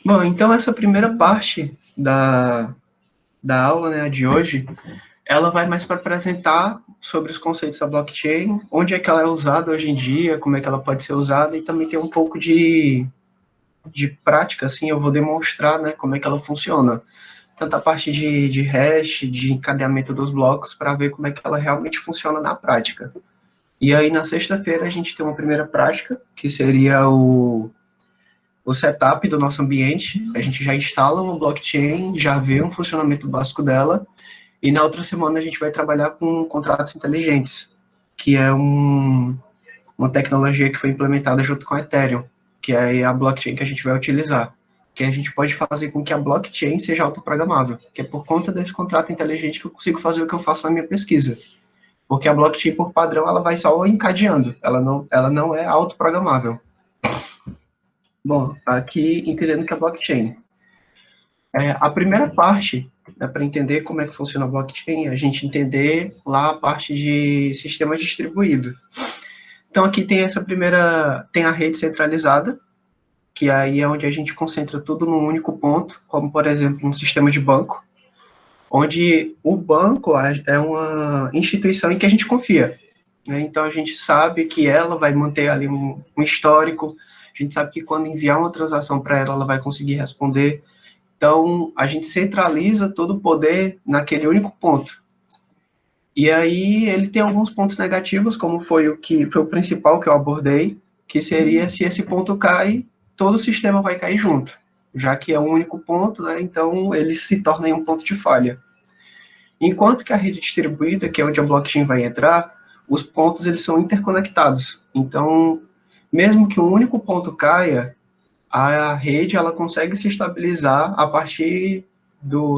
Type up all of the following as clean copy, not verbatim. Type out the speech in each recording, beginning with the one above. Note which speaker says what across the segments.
Speaker 1: Bom, então essa primeira parte da aula, né, de hoje, ela vai mais para apresentar sobre os conceitos da blockchain, onde é que ela é usada hoje em dia, como é que ela pode ser usada, e também tem um pouco de prática, assim, eu vou demonstrar, né, como é que ela funciona. Tanto a parte de hash, de encadeamento dos blocos, para ver como é que ela realmente funciona na prática. E aí, na sexta-feira, a gente tem uma primeira prática, que seria o setup do nosso ambiente. A gente já instala uma blockchain, já vê um funcionamento básico dela, e na outra semana a gente vai trabalhar com contratos inteligentes, que é uma tecnologia que foi implementada junto com a Ethereum, que é a blockchain que a gente vai utilizar. Que a gente pode fazer com que a blockchain seja autoprogramável, que é por conta desse contrato inteligente que eu consigo fazer o que eu faço na minha pesquisa. Porque a blockchain, por padrão, ela vai só encadeando, ela não é autoprogramável. Bom, aqui entendendo que é blockchain. A primeira parte, né, para entender como é que funciona a blockchain, é a gente entender lá a parte de sistema distribuído. Então aqui tem essa primeira, tem a rede centralizada, que aí é onde a gente concentra tudo num único ponto, como por exemplo um sistema de banco, onde o banco é uma instituição em que a gente confia. Né? Então a gente sabe que ela vai manter ali um histórico, a gente sabe que quando enviar uma transação para ela, ela vai conseguir responder. Então a gente centraliza todo o poder naquele único ponto. E aí ele tem alguns pontos negativos, como foi o que foi o principal que eu abordei, que seria se esse ponto cai, todo o sistema vai cair junto, já que é um único ponto, né? Então ele se torna um ponto de falha. Enquanto que a rede distribuída, que é onde a blockchain vai entrar, os pontos eles são interconectados. Então, mesmo que um único ponto caia, a rede ela consegue se estabilizar a partir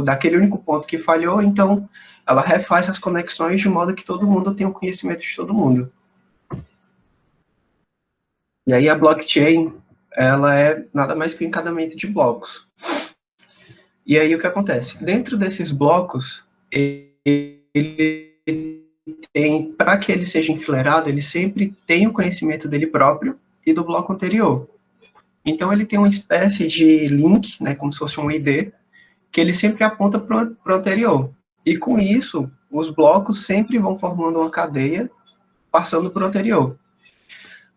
Speaker 1: daquele único ponto que falhou, então ela refaz as conexões de modo que todo mundo tenha o conhecimento de todo mundo. E aí a blockchain, ela é nada mais que um encadeamento de blocos. E aí o que acontece? Dentro desses blocos, ele tem, para que ele seja enfileirado, ele sempre tem o conhecimento dele próprio e do bloco anterior. Então ele tem uma espécie de link, né, como se fosse um ID, que ele sempre aponta para o anterior. E com isso, os blocos sempre vão formando uma cadeia, passando para o anterior.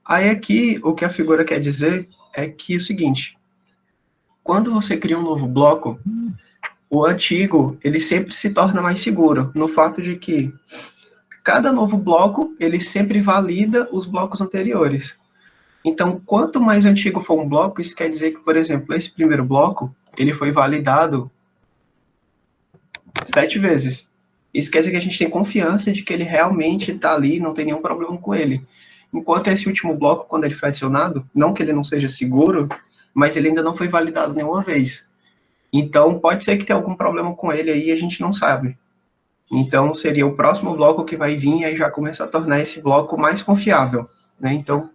Speaker 1: Aí aqui, o que a figura quer dizer é que é o seguinte, quando você cria um novo bloco, o antigo, ele sempre se torna mais seguro, no fato de que cada novo bloco, ele sempre valida os blocos anteriores. Então, quanto mais antigo for um bloco, isso quer dizer que, por exemplo, esse primeiro bloco, ele foi validado 7 vezes. Isso quer dizer que a gente tem confiança de que ele realmente está ali, não tem nenhum problema com ele. Enquanto esse último bloco, quando ele foi adicionado, não que ele não seja seguro, mas ele ainda não foi validado nenhuma vez. Então, pode ser que tenha algum problema com ele aí e a gente não sabe. Então, seria o próximo bloco que vai vir e aí já começa a tornar esse bloco mais confiável. Né? Então,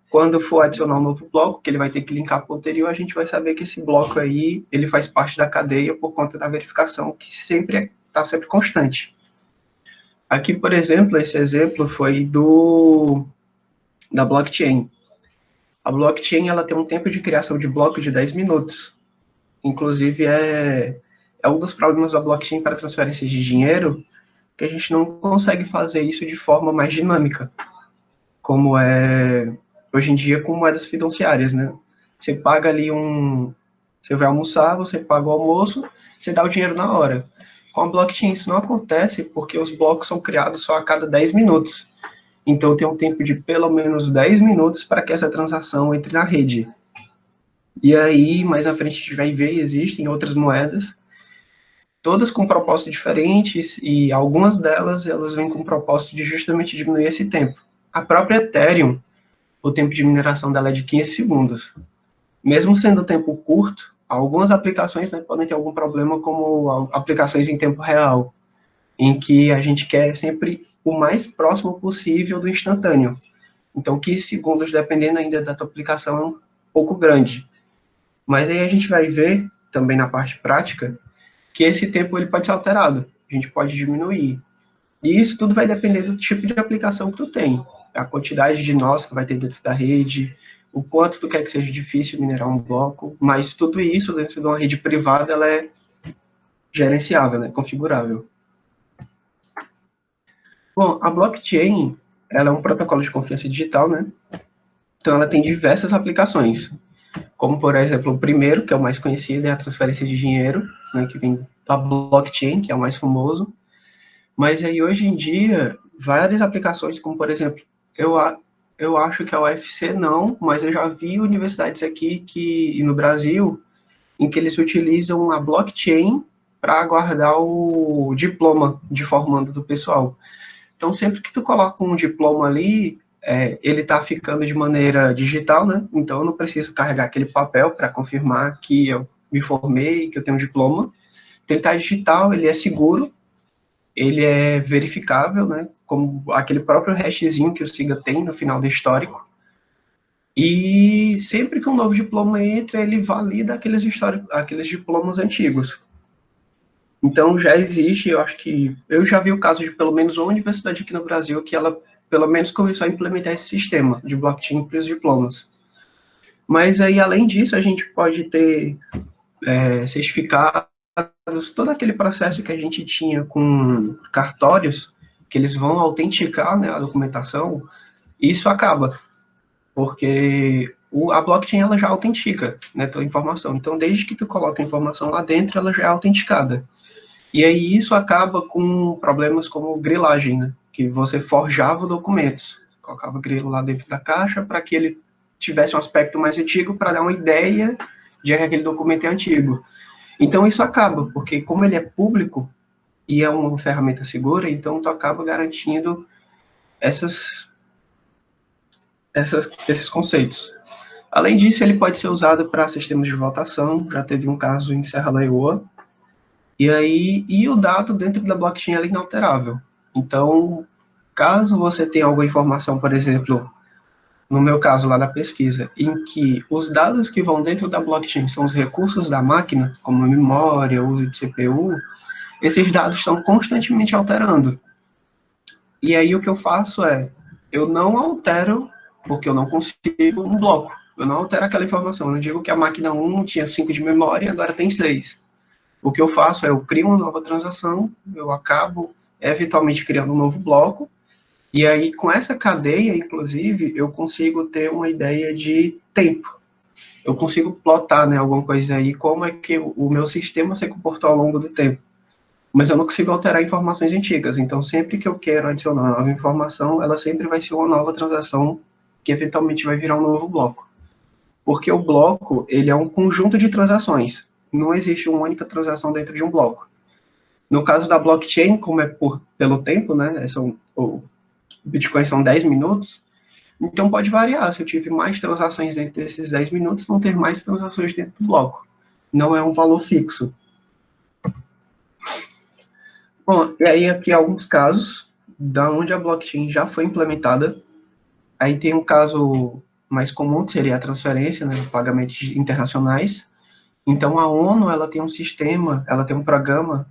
Speaker 1: quando for adicionar um novo bloco, que ele vai ter que linkar para o anterior, a gente vai saber que esse bloco aí, ele faz parte da cadeia por conta da verificação, que sempre está sempre constante. Aqui, por exemplo, esse exemplo foi da blockchain. A blockchain ela tem um tempo de criação de bloco de 10 minutos. Inclusive, é um dos problemas da blockchain para transferência de dinheiro, que a gente não consegue fazer isso de forma mais dinâmica, como é hoje em dia com moedas fiduciárias, né? Você paga ali você vai almoçar, você paga o almoço, você dá o dinheiro na hora. Com a blockchain isso não acontece porque os blocos são criados só a cada 10 minutos. Então tem um tempo de pelo menos 10 minutos para que essa transação entre na rede. E aí, mais à frente a gente vai ver, existem outras moedas, todas com propósitos diferentes, e algumas delas elas vêm com o propósito de justamente diminuir esse tempo. A própria Ethereum, o tempo de mineração dela é de 15 segundos. Mesmo sendo tempo curto, algumas aplicações, né, podem ter algum problema, como aplicações em tempo real, em que a gente quer sempre o mais próximo possível do instantâneo. Então, 15 segundos, dependendo ainda da tua aplicação, é um pouco grande. Mas aí a gente vai ver, também na parte prática, que esse tempo ele pode ser alterado. A gente pode diminuir. E isso tudo vai depender do tipo de aplicação que tu tem. A quantidade de nós que vai ter dentro da rede, o quanto tu quer que seja difícil minerar um bloco, mas tudo isso dentro de uma rede privada, ela é gerenciável, né, configurável. Bom, a blockchain, ela é um protocolo de confiança digital, né? Então ela tem diversas aplicações, como por exemplo, o primeiro, que é o mais conhecido, é a transferência de dinheiro, né, que vem da blockchain, que é o mais famoso. Mas aí hoje em dia, várias aplicações, como por exemplo, eu, eu acho que a UFC não, mas eu já vi universidades aqui que no Brasil em que eles utilizam a blockchain para guardar o diploma de formando do pessoal. Então, sempre que tu coloca um diploma ali, ele está ficando de maneira digital, né? Então, eu não preciso carregar aquele papel para confirmar que eu me formei, que eu tenho um diploma. Então, ele está digital, ele é seguro, ele é verificável, né? Como aquele próprio hashzinho que o SIGA tem no final do histórico. E sempre que um novo diploma entra, ele valida aqueles diplomas antigos. Então já existe, eu acho que eu já vi o caso de pelo menos uma universidade aqui no Brasil que ela pelo menos começou a implementar esse sistema de blockchain para os diplomas. Mas aí além disso a gente pode ter certificados, todo aquele processo que a gente tinha com cartórios, que eles vão autenticar, né, a documentação, isso acaba, porque a blockchain ela já autentica, né, toda a informação. Então desde que tu coloca a informação lá dentro, ela já é autenticada. E aí isso acaba com problemas como grilagem, né? Que você forjava documentos, colocava grilo lá dentro da caixa para que ele tivesse um aspecto mais antigo para dar uma ideia de que aquele documento é antigo. Então isso acaba, porque como ele é público e é uma ferramenta segura, então tu acaba garantindo esses conceitos. Além disso, ele pode ser usado para sistemas de votação. Já teve um caso em Serra Leoa, e o dado dentro da blockchain é inalterável. Então, caso você tenha alguma informação, por exemplo, no meu caso lá da pesquisa, em que os dados que vão dentro da blockchain são os recursos da máquina, como memória, uso de CPU, esses dados estão constantemente alterando. E aí o que eu faço eu não altero, porque eu não consigo um bloco. Eu não altero aquela informação. Eu não digo que a máquina 1 tinha 5 de memória e agora tem 6. O que eu faço eu crio uma nova transação, eu acabo eventualmente criando um novo bloco, e aí com essa cadeia, inclusive, eu consigo ter uma ideia de tempo. Eu consigo plotar, né, alguma coisa aí, como é que o meu sistema se comportou ao longo do tempo. Mas eu não consigo alterar informações antigas, então sempre que eu quero adicionar uma nova informação, ela sempre vai ser uma nova transação que eventualmente vai virar um novo bloco. Porque o bloco, ele é um conjunto de transações. Não existe uma única transação dentro de um bloco. No caso da blockchain, como é pelo tempo, né? O Bitcoin são 10 minutos, então pode variar. Se eu tive mais transações dentro desses 10 minutos, vão ter mais transações dentro do bloco. Não é um valor fixo. Bom, e aí aqui alguns casos da onde a blockchain já foi implementada. Aí tem um caso mais comum, que seria a transferência, né, pagamentos internacionais. Então a ONU, ela tem um sistema, ela tem um programa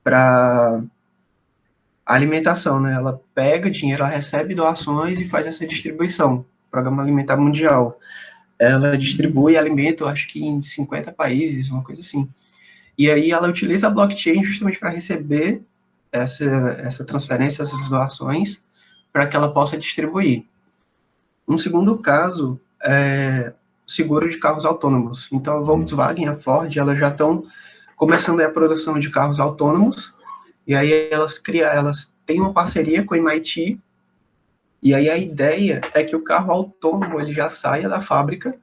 Speaker 1: para alimentação, né? Ela pega dinheiro, ela recebe doações e faz essa distribuição. Programa Alimentar Mundial. Ela distribui alimento, acho que em 50 países, uma coisa assim. E aí ela utiliza a blockchain justamente para receber essa transferência, essas doações, para que ela possa distribuir. Um segundo caso é seguro de carros autônomos. Então a Volkswagen e a Ford, elas já estão começando a produção de carros autônomos, e aí elas têm uma parceria com o MIT, e aí a ideia é que o carro autônomo ele já saia da fábrica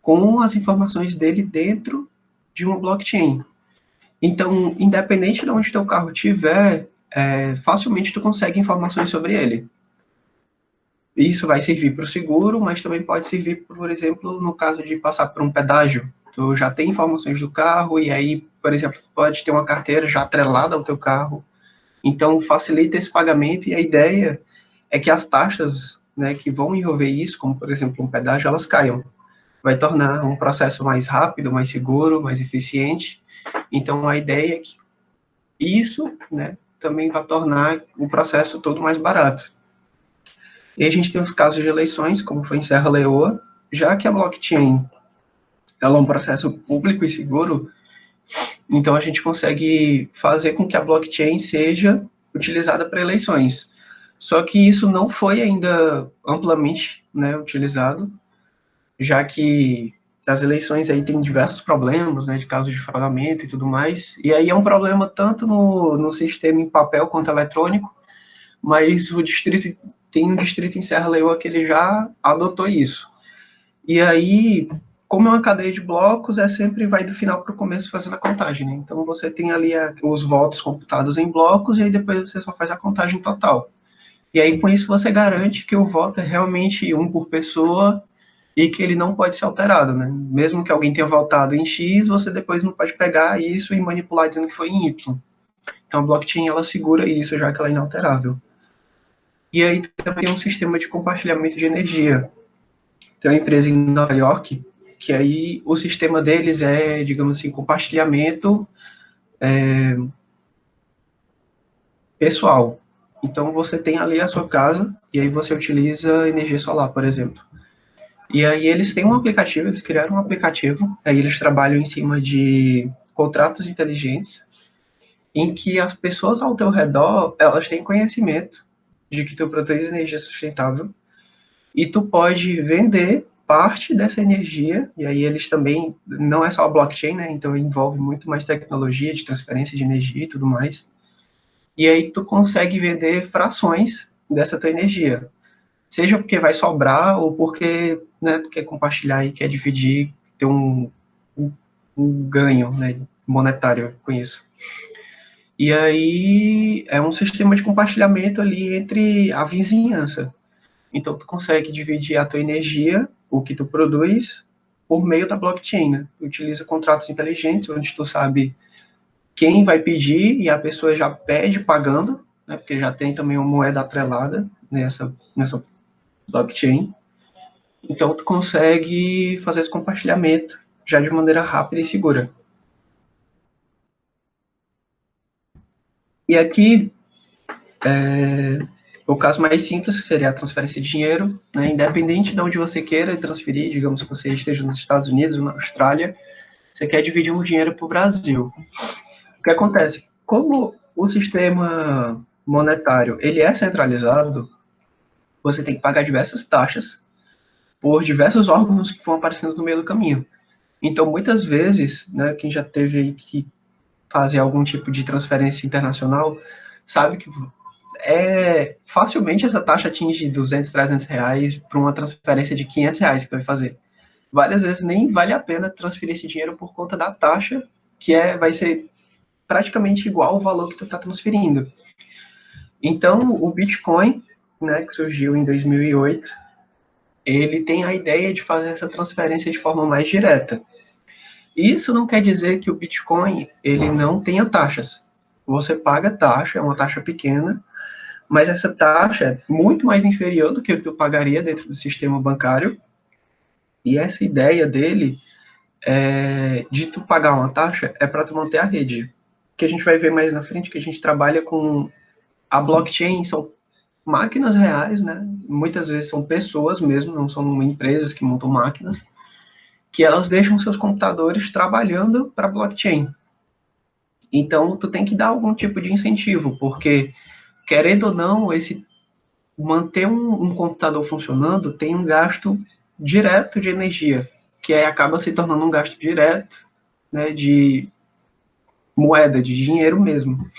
Speaker 1: com as informações dele dentro de uma blockchain. Então, independente de onde teu carro estiver, facilmente tu consegue informações sobre ele. Isso vai servir para o seguro, mas também pode servir, por exemplo, no caso de passar por um pedágio. Tu já tem informações do carro e aí, por exemplo, tu pode ter uma carteira já atrelada ao teu carro. Então, facilita esse pagamento e a ideia é que as taxas, né, que vão envolver isso, como, por exemplo, um pedágio, elas caiam. Vai tornar um processo mais rápido, mais seguro, mais eficiente. Então, a ideia é que isso, né, também vai tornar o processo todo mais barato. E a gente tem os casos de eleições, como foi em Serra Leoa. já que a blockchain ela é um processo público e seguro, então a gente consegue fazer com que a blockchain seja utilizada para eleições. Só que isso não foi ainda amplamente, né, utilizado, já que as eleições aí têm diversos problemas, né, de casos de fraudamento e tudo mais, e aí é um problema tanto no sistema em papel quanto eletrônico, mas o distrito tem um distrito em Serra Leoa que ele já adotou isso. E aí, como é uma cadeia de blocos, é sempre vai do final para o começo fazendo a contagem, né? Então você tem ali os votos computados em blocos e aí depois você só faz a contagem total. E aí com isso você garante que o voto é realmente um por pessoa e que ele não pode ser alterado, né? Mesmo que alguém tenha votado em X, você depois não pode pegar isso e manipular dizendo que foi em Y. Então a blockchain ela segura isso, já que ela é inalterável. E aí também tem um sistema de compartilhamento de energia. Tem uma empresa em Nova York que aí o sistema deles é, digamos assim, compartilhamento pessoal. Então você tem ali a sua casa e aí você utiliza energia solar, por exemplo. E aí eles têm um aplicativo, eles criaram um aplicativo, aí eles trabalham em cima de contratos inteligentes, em que as pessoas ao teu redor, elas têm conhecimento de que tu produz energia sustentável e tu pode vender parte dessa energia, e aí eles também, não é só a blockchain, né, então envolve muito mais tecnologia de transferência de energia e tudo mais, e aí tu consegue vender frações dessa tua energia, seja porque vai sobrar ou porque, né, tu quer compartilhar e quer dividir, ter um ganho, né, monetário com isso. E aí é um sistema de compartilhamento ali entre a vizinhança. Então, tu consegue dividir a tua energia, o que tu produz, por meio da blockchain, né? Tu utiliza contratos inteligentes, onde tu sabe quem vai pedir e a pessoa já pede pagando, né? Porque já tem também uma moeda atrelada nessa blockchain. Então, tu consegue fazer esse compartilhamento já de maneira rápida e segura. E aqui, o caso mais simples seria a transferência de dinheiro, né? Independente de onde você queira transferir, digamos que você esteja nos Estados Unidos, na Austrália, você quer dividir um dinheiro para o Brasil. O que acontece? Como o sistema monetário ele é centralizado, você tem que pagar diversas taxas por diversos órgãos que vão aparecendo no meio do caminho. Então, muitas vezes, né, quem já teve que fazer algum tipo de transferência internacional, sabe que facilmente essa taxa atinge 200, 300 reais para uma transferência de 500 reais que tu vai fazer. Várias vezes nem vale a pena transferir esse dinheiro por conta da taxa, que vai ser praticamente igual ao valor que tu está transferindo. Então, o Bitcoin, né, que surgiu em 2008, ele tem a ideia de fazer essa transferência de forma mais direta. Isso não quer dizer que o Bitcoin ele não tenha taxas. Você paga taxa, é uma taxa pequena, mas essa taxa é muito mais inferior do que o que tu pagaria dentro do sistema bancário. E essa ideia dele de tu pagar uma taxa é para tu manter a rede. Que a gente vai ver mais na frente que a gente trabalha com a blockchain, são máquinas reais, né? Muitas vezes são pessoas mesmo, não são empresas que montam máquinas, que elas deixam seus computadores trabalhando para a blockchain. Então, tu tem que dar algum tipo de incentivo, porque, querendo ou não, manter um computador funcionando tem um gasto direto de energia, que acaba se tornando um gasto direto, né, de moeda, de dinheiro mesmo.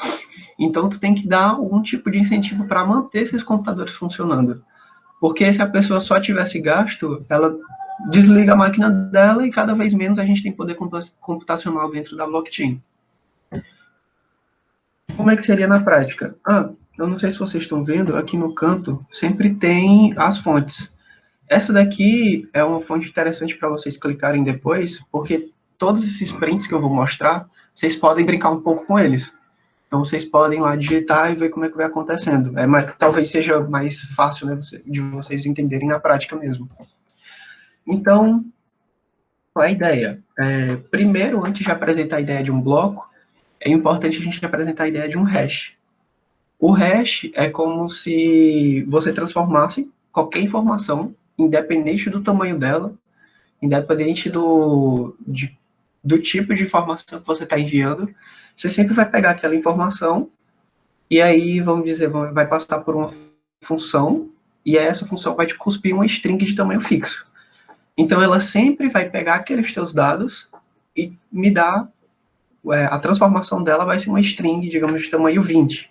Speaker 1: Então, tu tem que dar algum tipo de incentivo para manter esses computadores funcionando. Porque se a pessoa só tivesse gasto, ela desliga a máquina dela e cada vez menos a gente tem poder computacional dentro da blockchain. Como é que seria na prática? Eu não sei se vocês estão vendo, aqui no canto sempre tem as fontes. Essa daqui é uma fonte interessante para vocês clicarem depois, porque todos esses prints que eu vou mostrar, vocês podem brincar um pouco com eles. Então vocês podem lá digitar e ver como é que vai acontecendo. Mas talvez seja mais fácil, né, de vocês entenderem na prática mesmo. Então, qual é a ideia? Primeiro, antes de apresentar a ideia de um bloco, é importante a gente apresentar a ideia de um hash. O hash é como se você transformasse qualquer informação, independente do tamanho dela, independente do tipo de informação que você está enviando, você sempre vai pegar aquela informação e aí, vamos dizer, vai passar por uma função e essa função vai te cuspir uma string de tamanho fixo. Então, ela sempre vai pegar aqueles teus dados e me dar, a transformação dela vai ser uma string, digamos, de tamanho 20.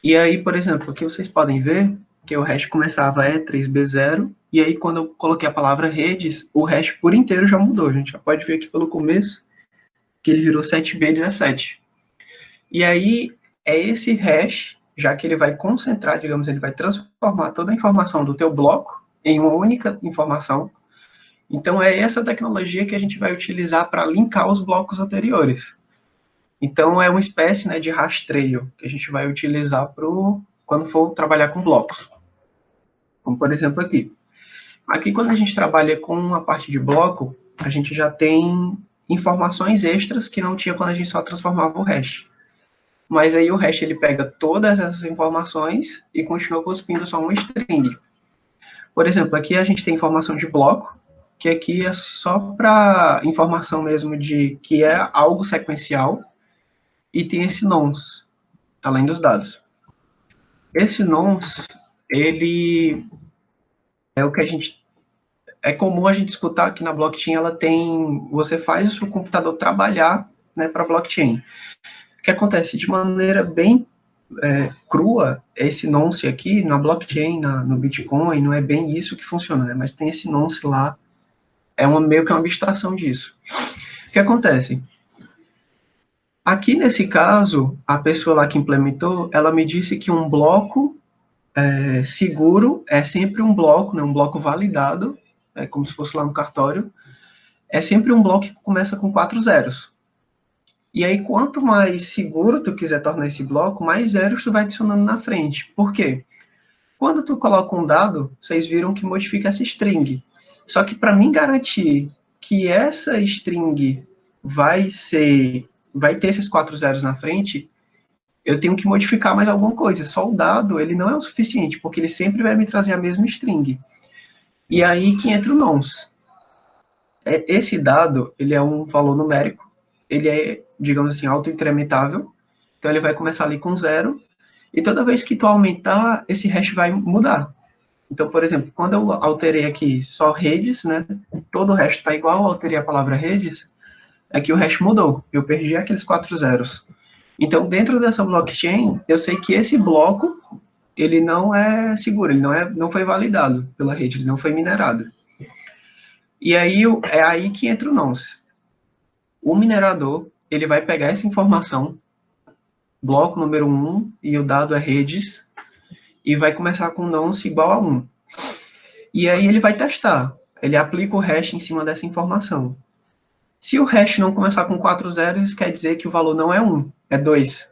Speaker 1: E aí, por exemplo, aqui vocês podem ver que o hash começava E3B0, e aí quando eu coloquei a palavra redes, o hash por inteiro já mudou. A gente já pode ver aqui pelo começo que ele virou 7B17. E aí, é esse hash, já que ele vai concentrar, digamos, ele vai transformar toda a informação do teu bloco em uma única informação. Então, é essa tecnologia que a gente vai utilizar para linkar os blocos anteriores. Então, é uma espécie, né, de rastreio que a gente vai utilizar quando for trabalhar com blocos. Como, por exemplo, aqui. Aqui, quando a gente trabalha com a parte de bloco, a gente já tem informações extras que não tinha quando a gente só transformava o hash. Mas aí o hash ele pega todas essas informações e continua cuspindo só uma string. Por exemplo, aqui a gente tem informação de bloco, que aqui é só para informação mesmo de que é algo sequencial, e tem esse nonce, além dos dados. Esse nonce, ele é o que é comum a gente escutar que na blockchain você faz o seu computador trabalhar, né, para a blockchain. O que acontece de maneira bem crua, esse nonce aqui na blockchain, no Bitcoin, não é bem isso que funciona, né? Mas tem esse nonce lá, meio que uma abstração disso. O que acontece? Aqui nesse caso, a pessoa lá que implementou, ela me disse que um bloco seguro é sempre um bloco, né, um bloco validado, como se fosse lá no cartório, é sempre um bloco que começa com 4 zeros. E aí, quanto mais seguro tu quiser tornar esse bloco, mais zeros tu vai adicionando na frente. Por quê? Quando tu coloca um dado, vocês viram que modifica essa string. Só que para mim garantir que essa string vai ter esses 4 zeros na frente, eu tenho que modificar mais alguma coisa. Só o dado, ele não é o suficiente, porque ele sempre vai me trazer a mesma string. E aí que entra o nonce. Esse dado, ele é um valor numérico, ele é, digamos assim, autoincrementável, então ele vai começar ali com 0, e toda vez que tu aumentar, esse hash vai mudar. Então, por exemplo, quando eu alterei aqui só redes, né, todo o resto está igual, eu alterei a palavra redes, é que o hash mudou, eu perdi aqueles 4 zeros. Então, dentro dessa blockchain, eu sei que esse bloco, ele não é seguro, ele não foi validado pela rede, ele não foi minerado. E aí, é aí que entra o nonce. O minerador, ele vai pegar essa informação, bloco número 1, e o dado é redes, e vai começar com nonce igual a 1. E aí ele vai testar. Ele aplica o hash em cima dessa informação. Se o hash não começar com 4 zeros, quer dizer que o valor não é 1, é 2.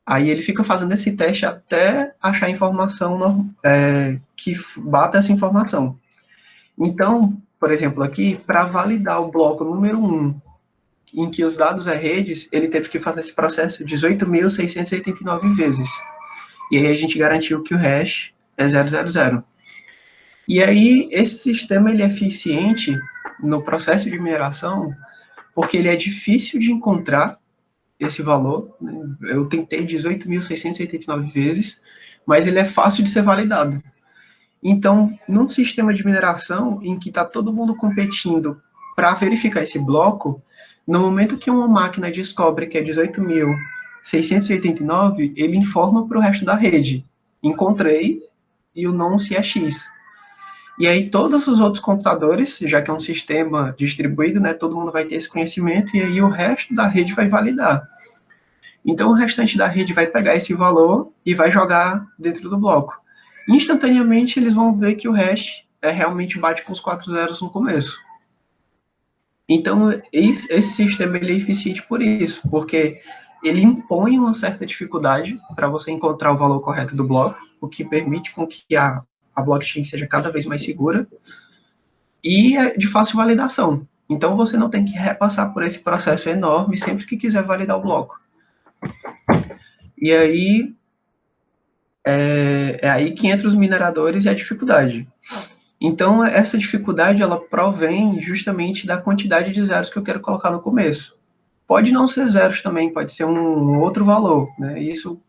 Speaker 1: Aí ele fica fazendo esse teste até achar a informação que bata essa informação. Então, por exemplo, aqui, para validar o bloco número 1, em que os dados é redes, ele teve que fazer esse processo 18.689 vezes. E aí a gente garantiu que o hash é 000. E aí, esse sistema ele é eficiente no processo de mineração porque ele é difícil de encontrar esse valor. Eu tentei 18.689 vezes, mas ele é fácil de ser validado. Então, num sistema de mineração em que está todo mundo competindo para verificar esse bloco, no momento que uma máquina descobre que é 18.689, ele informa para o resto da rede. Encontrei e o nonce é X. E aí todos os outros computadores, já que é um sistema distribuído, né, todo mundo vai ter esse conhecimento e aí o resto da rede vai validar. Então o restante da rede vai pegar esse valor e vai jogar dentro do bloco. Instantaneamente eles vão ver que o hash realmente bate com os 4 zeros no começo. Então esse sistema ele é eficiente por isso, porque ele impõe uma certa dificuldade para você encontrar o valor correto do bloco, o que permite com que a blockchain seja cada vez mais segura e de fácil validação. Então você não tem que repassar por esse processo enorme sempre que quiser validar o bloco. E aí é aí que entra os mineradores e a dificuldade. Então, essa dificuldade, ela provém justamente da quantidade de zeros que eu quero colocar no começo. Pode não ser zeros também, pode ser um outro valor, né? Isso,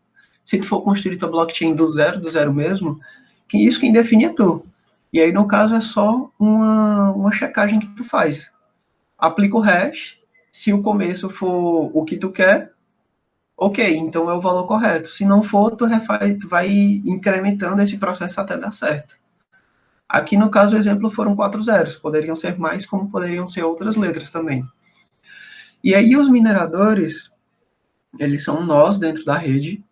Speaker 1: se tu for construir tua blockchain do zero mesmo, que isso quem define é tu. E aí, no caso, é só uma checagem que tu faz. Aplica o hash, se o começo for o que tu quer, ok, então é o valor correto. Se não for, tu vai incrementando esse processo até dar certo. Aqui, no caso, o exemplo foram 4 zeros. Poderiam ser mais, como poderiam ser outras letras também. E aí, os mineradores, eles são nós dentro da rede,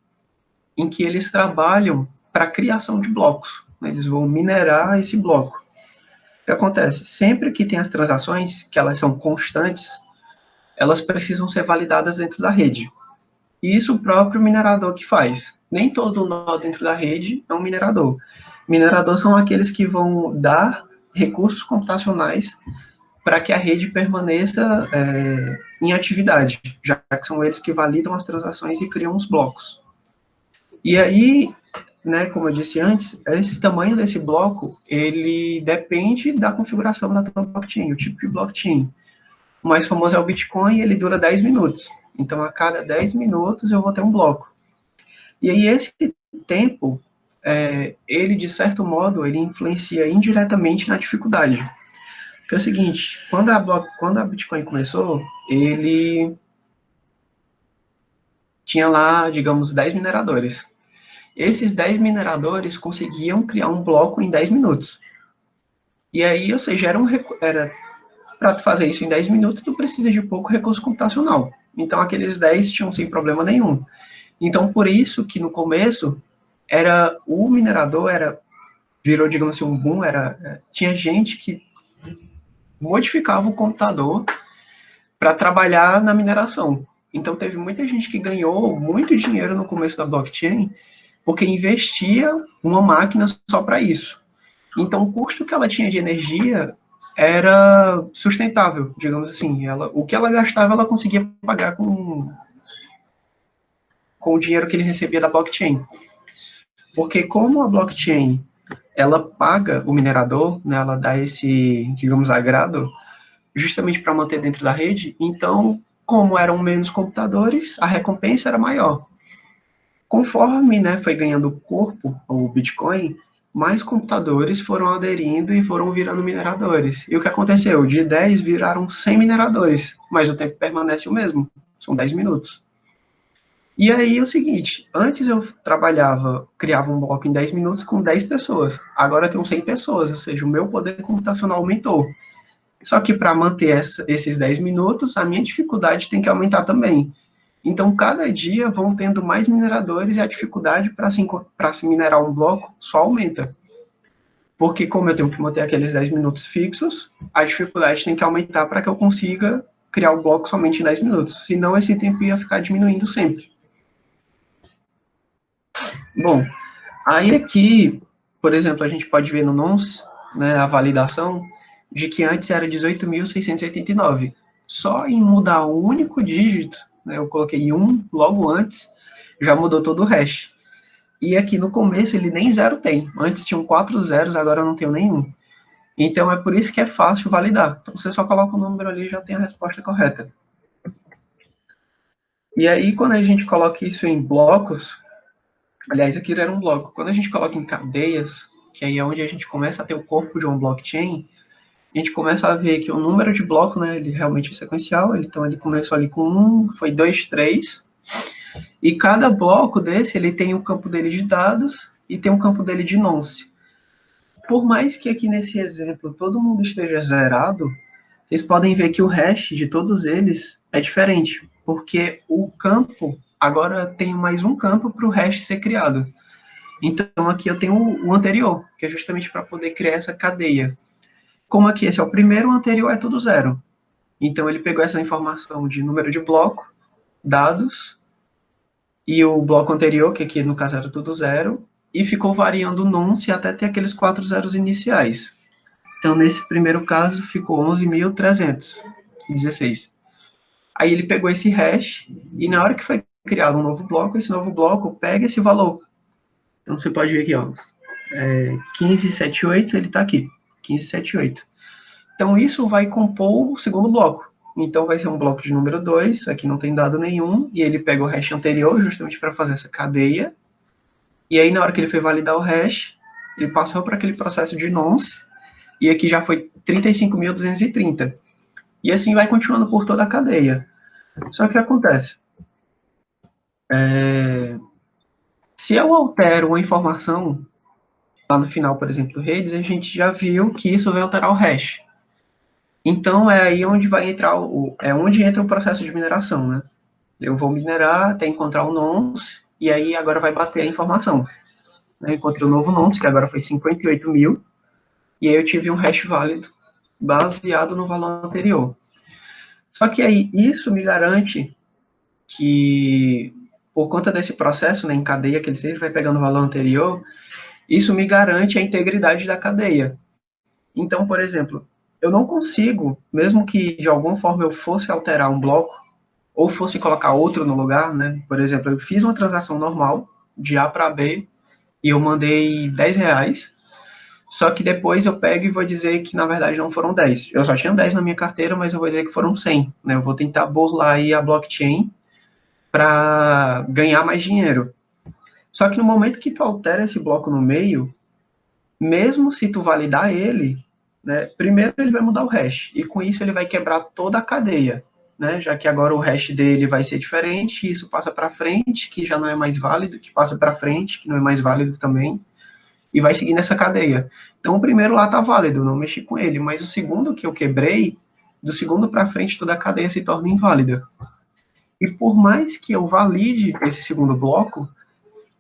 Speaker 1: em que eles trabalham para a criação de blocos. Eles vão minerar esse bloco. O que acontece? Sempre que tem as transações, que elas são constantes, elas precisam ser validadas dentro da rede. E isso o próprio minerador que faz. Nem todo nó dentro da rede é um minerador. Mineradores são aqueles que vão dar recursos computacionais para que a rede permaneça em atividade, já que são eles que validam as transações e criam os blocos. E aí, né, como eu disse antes, esse tamanho desse bloco, ele depende da configuração da tua blockchain, o tipo de blockchain. O mais famoso é o Bitcoin, ele dura 10 minutos. Então, a cada 10 minutos eu vou ter um bloco. E aí, esse tempo, ele, de certo modo, ele influencia indiretamente na dificuldade. Porque é o seguinte, quando a Bitcoin começou, ele tinha lá, digamos, 10 mineradores. Esses 10 mineradores conseguiam criar um bloco em 10 minutos. E aí, ou seja, era para fazer isso em 10 minutos, tu precisa de pouco recurso computacional. Então, aqueles 10 tinham sem problema nenhum. Então, por isso que no começo, o minerador virou, digamos assim, um boom, tinha gente que modificava o computador para trabalhar na mineração. Então, teve muita gente que ganhou muito dinheiro no começo da blockchain, porque investia uma máquina só para isso. Então, o custo que ela tinha de energia era sustentável, digamos assim. O que ela gastava, ela conseguia pagar com o dinheiro que ele recebia da blockchain. Porque como a blockchain, ela paga o minerador, né, ela dá esse, digamos, agrado, justamente para manter dentro da rede, então, como eram menos computadores, a recompensa era maior. Conforme, né, foi ganhando corpo o Bitcoin, mais computadores foram aderindo e foram virando mineradores. E o que aconteceu? De 10 viraram 100 mineradores, mas o tempo permanece o mesmo, são 10 minutos. E aí é o seguinte, antes eu criava um bloco em 10 minutos com 10 pessoas, agora eu tenho 100 pessoas, ou seja, o meu poder computacional aumentou. Só que para manter esses 10 minutos, a minha dificuldade tem que aumentar também. Então, cada dia vão tendo mais mineradores e a dificuldade para se minerar um bloco só aumenta. Porque, como eu tenho que manter aqueles 10 minutos fixos, a dificuldade tem que aumentar para que eu consiga criar o bloco somente em 10 minutos. Senão, esse tempo ia ficar diminuindo sempre. Bom, aí aqui, por exemplo, a gente pode ver no nonce, né, a validação de que antes era 18.689. Só em mudar um único dígito, né, eu coloquei 1 logo antes, já mudou todo o hash. E aqui no começo ele nem zero tem. Antes tinham 4 zeros, agora eu não tenho nenhum. Então é por isso que é fácil validar. Então você só coloca o número ali e já tem a resposta correta. E aí quando a gente coloca isso em blocos, aliás, aqui era um bloco. Quando a gente coloca em cadeias, que aí é onde a gente começa a ter o corpo de um blockchain, a gente começa a ver que o número de bloco, né, ele realmente é sequencial. Então ele começou ali com 1, foi 2, 3. E cada bloco desse, ele tem o campo dele de dados e tem o campo dele de nonce. Por mais que aqui nesse exemplo todo mundo esteja zerado, vocês podem ver que o hash de todos eles é diferente, porque o campo agora tem mais um campo para o hash ser criado. Então aqui eu tenho o anterior, que é justamente para poder criar essa cadeia. Como aqui esse é o primeiro, o anterior é tudo zero. Então ele pegou essa informação de número de bloco, dados, e o bloco anterior, que aqui no caso era tudo zero, e ficou variando o nonce até ter aqueles 4 zeros iniciais. Então, nesse primeiro caso, ficou 11.316. Aí ele pegou esse hash, e na hora que foi criado um novo bloco, esse novo bloco pega esse valor. Então, você pode ver aqui, ó, 1578, ele está aqui. 1578. Então, isso vai compor o segundo bloco. Então, vai ser um bloco de número 2, aqui não tem dado nenhum, e ele pega o hash anterior justamente para fazer essa cadeia. E aí, na hora que ele foi validar o hash, ele passou para aquele processo de nonce, e aqui já foi 35.230. E assim vai continuando por toda a cadeia. Só que o que acontece? Se eu altero uma informação lá no final, por exemplo, do redes, a gente já viu que isso vai alterar o hash. Então é aí onde vai entrar onde entra o processo de mineração, né? Eu vou minerar até encontrar o nonce e aí agora vai bater a informação. Né? Encontrei o novo nonce, que agora foi 58 mil, e aí eu tive um hash válido baseado no valor anterior. Só que aí isso me garante que, por conta desse processo, né, em cadeia, que ele sempre vai pegando o valor anterior, isso me garante a integridade da cadeia. Então, por exemplo, eu não consigo, mesmo que de alguma forma eu fosse alterar um bloco, ou fosse colocar outro no lugar, né? Por exemplo, eu fiz uma transação normal, de A para B, e eu mandei R$10, só que depois eu pego e vou dizer que na verdade não foram 10. Eu só tinha 10 na minha carteira, mas eu vou dizer que foram 100. Né? Eu vou tentar burlar aí a blockchain para ganhar mais dinheiro. Só que no momento que tu altera esse bloco no meio, mesmo se tu validar ele, né, primeiro ele vai mudar o hash, e com isso ele vai quebrar toda a cadeia, né, já que agora o hash dele vai ser diferente, isso passa para frente, que já não é mais válido, que passa para frente, que não é mais válido também, e vai seguir nessa cadeia. Então o primeiro lá tá válido, não mexi com ele, mas o segundo que eu quebrei, do segundo para frente toda a cadeia se torna inválida. E por mais que eu valide esse segundo bloco,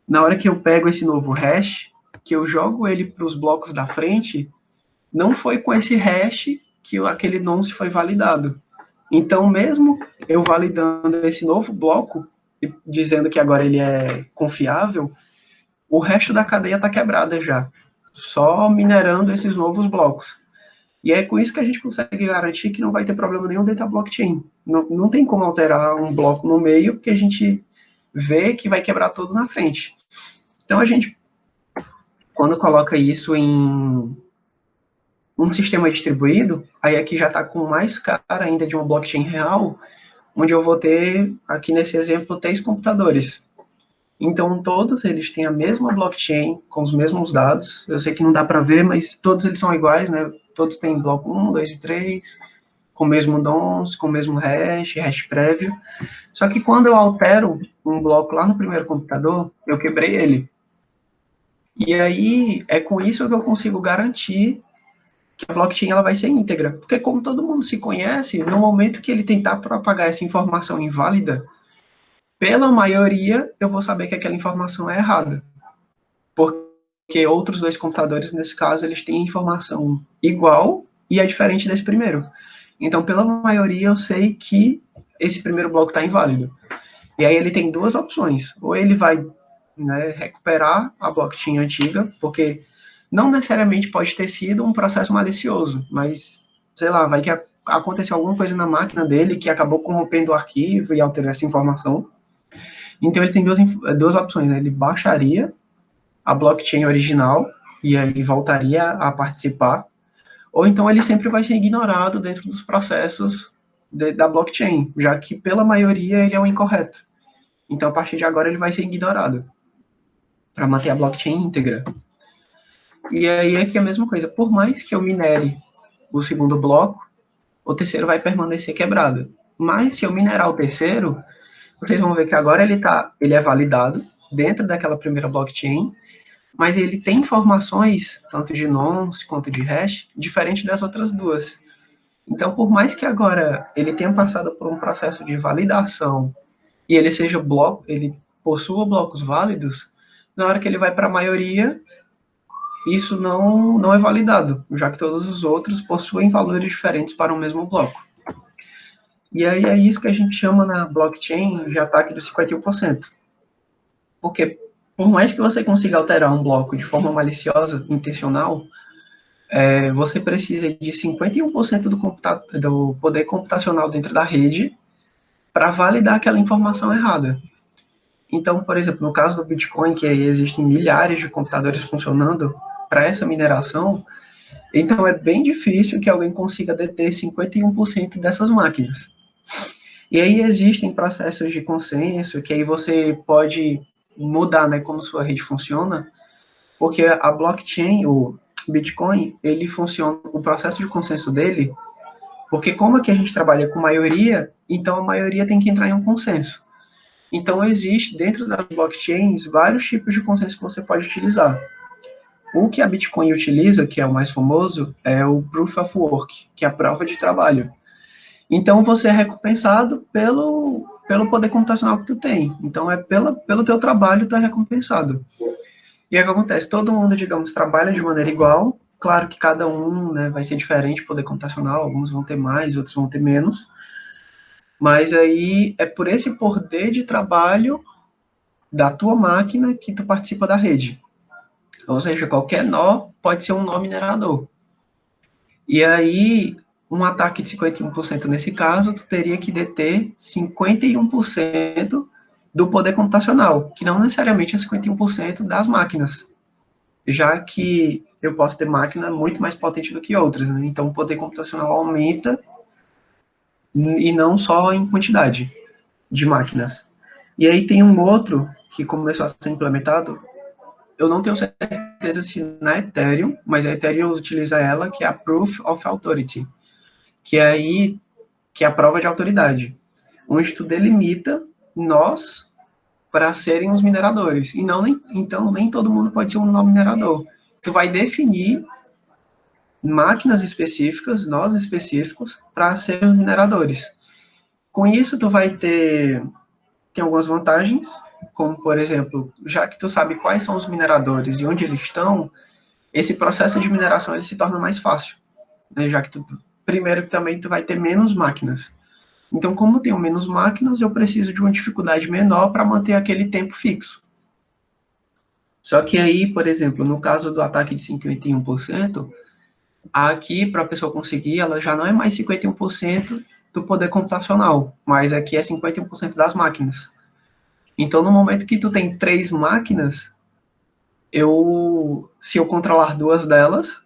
Speaker 1: na hora que eu pego esse novo hash, que eu jogo ele para os blocos da frente, não foi com esse hash que aquele nonce foi validado. Então, mesmo eu validando esse novo bloco, dizendo que agora ele é confiável, o resto da cadeia está quebrada já, só minerando esses novos blocos. E é com isso que a gente consegue garantir que não vai ter problema nenhum dentro da blockchain. Não tem como alterar um bloco no meio, porque a gente vê que vai quebrar tudo na frente. Então, a gente, quando coloca isso em um sistema distribuído, aí aqui já está com mais cara ainda de uma blockchain real, onde eu vou ter, aqui nesse exemplo, 3 computadores. Então, todos eles têm a mesma blockchain, com os mesmos dados. Eu sei que não dá para ver, mas todos eles são iguais, né? Todos têm bloco 1, 2 e 3, com o mesmo nonce, com o mesmo hash prévio. Só que quando eu altero um bloco lá no primeiro computador, eu quebrei ele. E aí, é com isso que eu consigo garantir que a blockchain ela vai ser íntegra. Porque como todo mundo se conhece, no momento que ele tentar propagar essa informação inválida, pela maioria, eu vou saber que aquela informação é errada. Porque outros 2 computadores, nesse caso, eles têm informação igual e é diferente desse primeiro. Então, pela maioria, eu sei que esse primeiro bloco está inválido. E aí ele tem 2 opções. Ou ele vai, né, recuperar a blockchain antiga, porque não necessariamente pode ter sido um processo malicioso, mas, sei lá, vai que aconteceu alguma coisa na máquina dele que acabou corrompendo o arquivo e alterando essa informação. Então ele tem duas opções, né? Ele baixaria a blockchain original e aí voltaria a participar, ou então ele sempre vai ser ignorado dentro dos processos da blockchain, já que pela maioria ele é o incorreto. Então a partir de agora ele vai ser ignorado para manter a blockchain íntegra. E aí é que é a mesma coisa, por mais que eu minere o segundo bloco, o terceiro vai permanecer quebrado. Mas se eu minerar o terceiro, vocês vão ver que agora ele é validado dentro daquela primeira blockchain, mas ele tem informações, tanto de nonce quanto de hash, diferente das outras duas. Então, por mais que agora ele tenha passado por um processo de validação e ele seja ele possua blocos válidos, na hora que ele vai para a maioria, isso não é validado, já que todos os outros possuem valores diferentes para o mesmo bloco. E aí é isso que a gente chama na blockchain de ataque dos 51%. Porque por mais que você consiga alterar um bloco de forma maliciosa, intencional, você precisa de 51% do poder computacional dentro da rede para validar aquela informação errada. Então, por exemplo, no caso do Bitcoin, que existem milhares de computadores funcionando para essa mineração, Então, é bem difícil que alguém consiga deter 51% dessas máquinas. E aí existem processos de consenso que aí você pode mudar, né, como sua rede funciona, porque a blockchain, o Bitcoin, ele funciona, o processo de consenso dele, porque como aqui a gente trabalha com maioria, então a maioria tem que entrar em um consenso. Então existe dentro das blockchains vários tipos de consenso que você pode utilizar. O que a Bitcoin utiliza, que é o mais famoso, é o Proof of Work, que é a prova de trabalho. Então você é recompensado pelo poder computacional que tu tem. Então é pelo teu trabalho tu é recompensado. E aí o que acontece? Todo mundo, digamos, trabalha de maneira igual. Claro que cada um, né, vai ser diferente, poder computacional, alguns vão ter mais, outros vão ter menos. Mas aí é por esse poder de trabalho da tua máquina que tu participa da rede. Ou seja, qualquer nó pode ser um nó minerador. E aí, um ataque de 51% nesse caso, tu teria que deter 51% do poder computacional, que não necessariamente é 51% das máquinas, já que eu posso ter máquina muito mais potente do que outras, né? Então o poder computacional aumenta e não só em quantidade de máquinas. E aí tem um outro que começou a ser implementado, eu não tenho certeza se na Ethereum, mas a Ethereum utiliza ela, que é a Proof of Authority, que é aí que é a prova de autoridade, onde tu delimita nós para serem os mineradores. E não, então nem todo mundo pode ser um nó minerador. Tu vai definir máquinas específicas, nós específicos, para serem os mineradores. Com isso, tu vai tem algumas vantagens, como, por exemplo, já que tu sabe quais são os mineradores e onde eles estão, esse processo de mineração ele se torna mais fácil, né? Já que primeiro que também tu vai ter menos máquinas. Então, como eu tenho menos máquinas, eu preciso de uma dificuldade menor para manter aquele tempo fixo. Só que aí, por exemplo, no caso do ataque de 51%, aqui, para a pessoa conseguir, ela já não é mais 51% do poder computacional, mas aqui é 51% das máquinas. Então, no momento que tu tem 3 máquinas, se eu controlar 2 delas,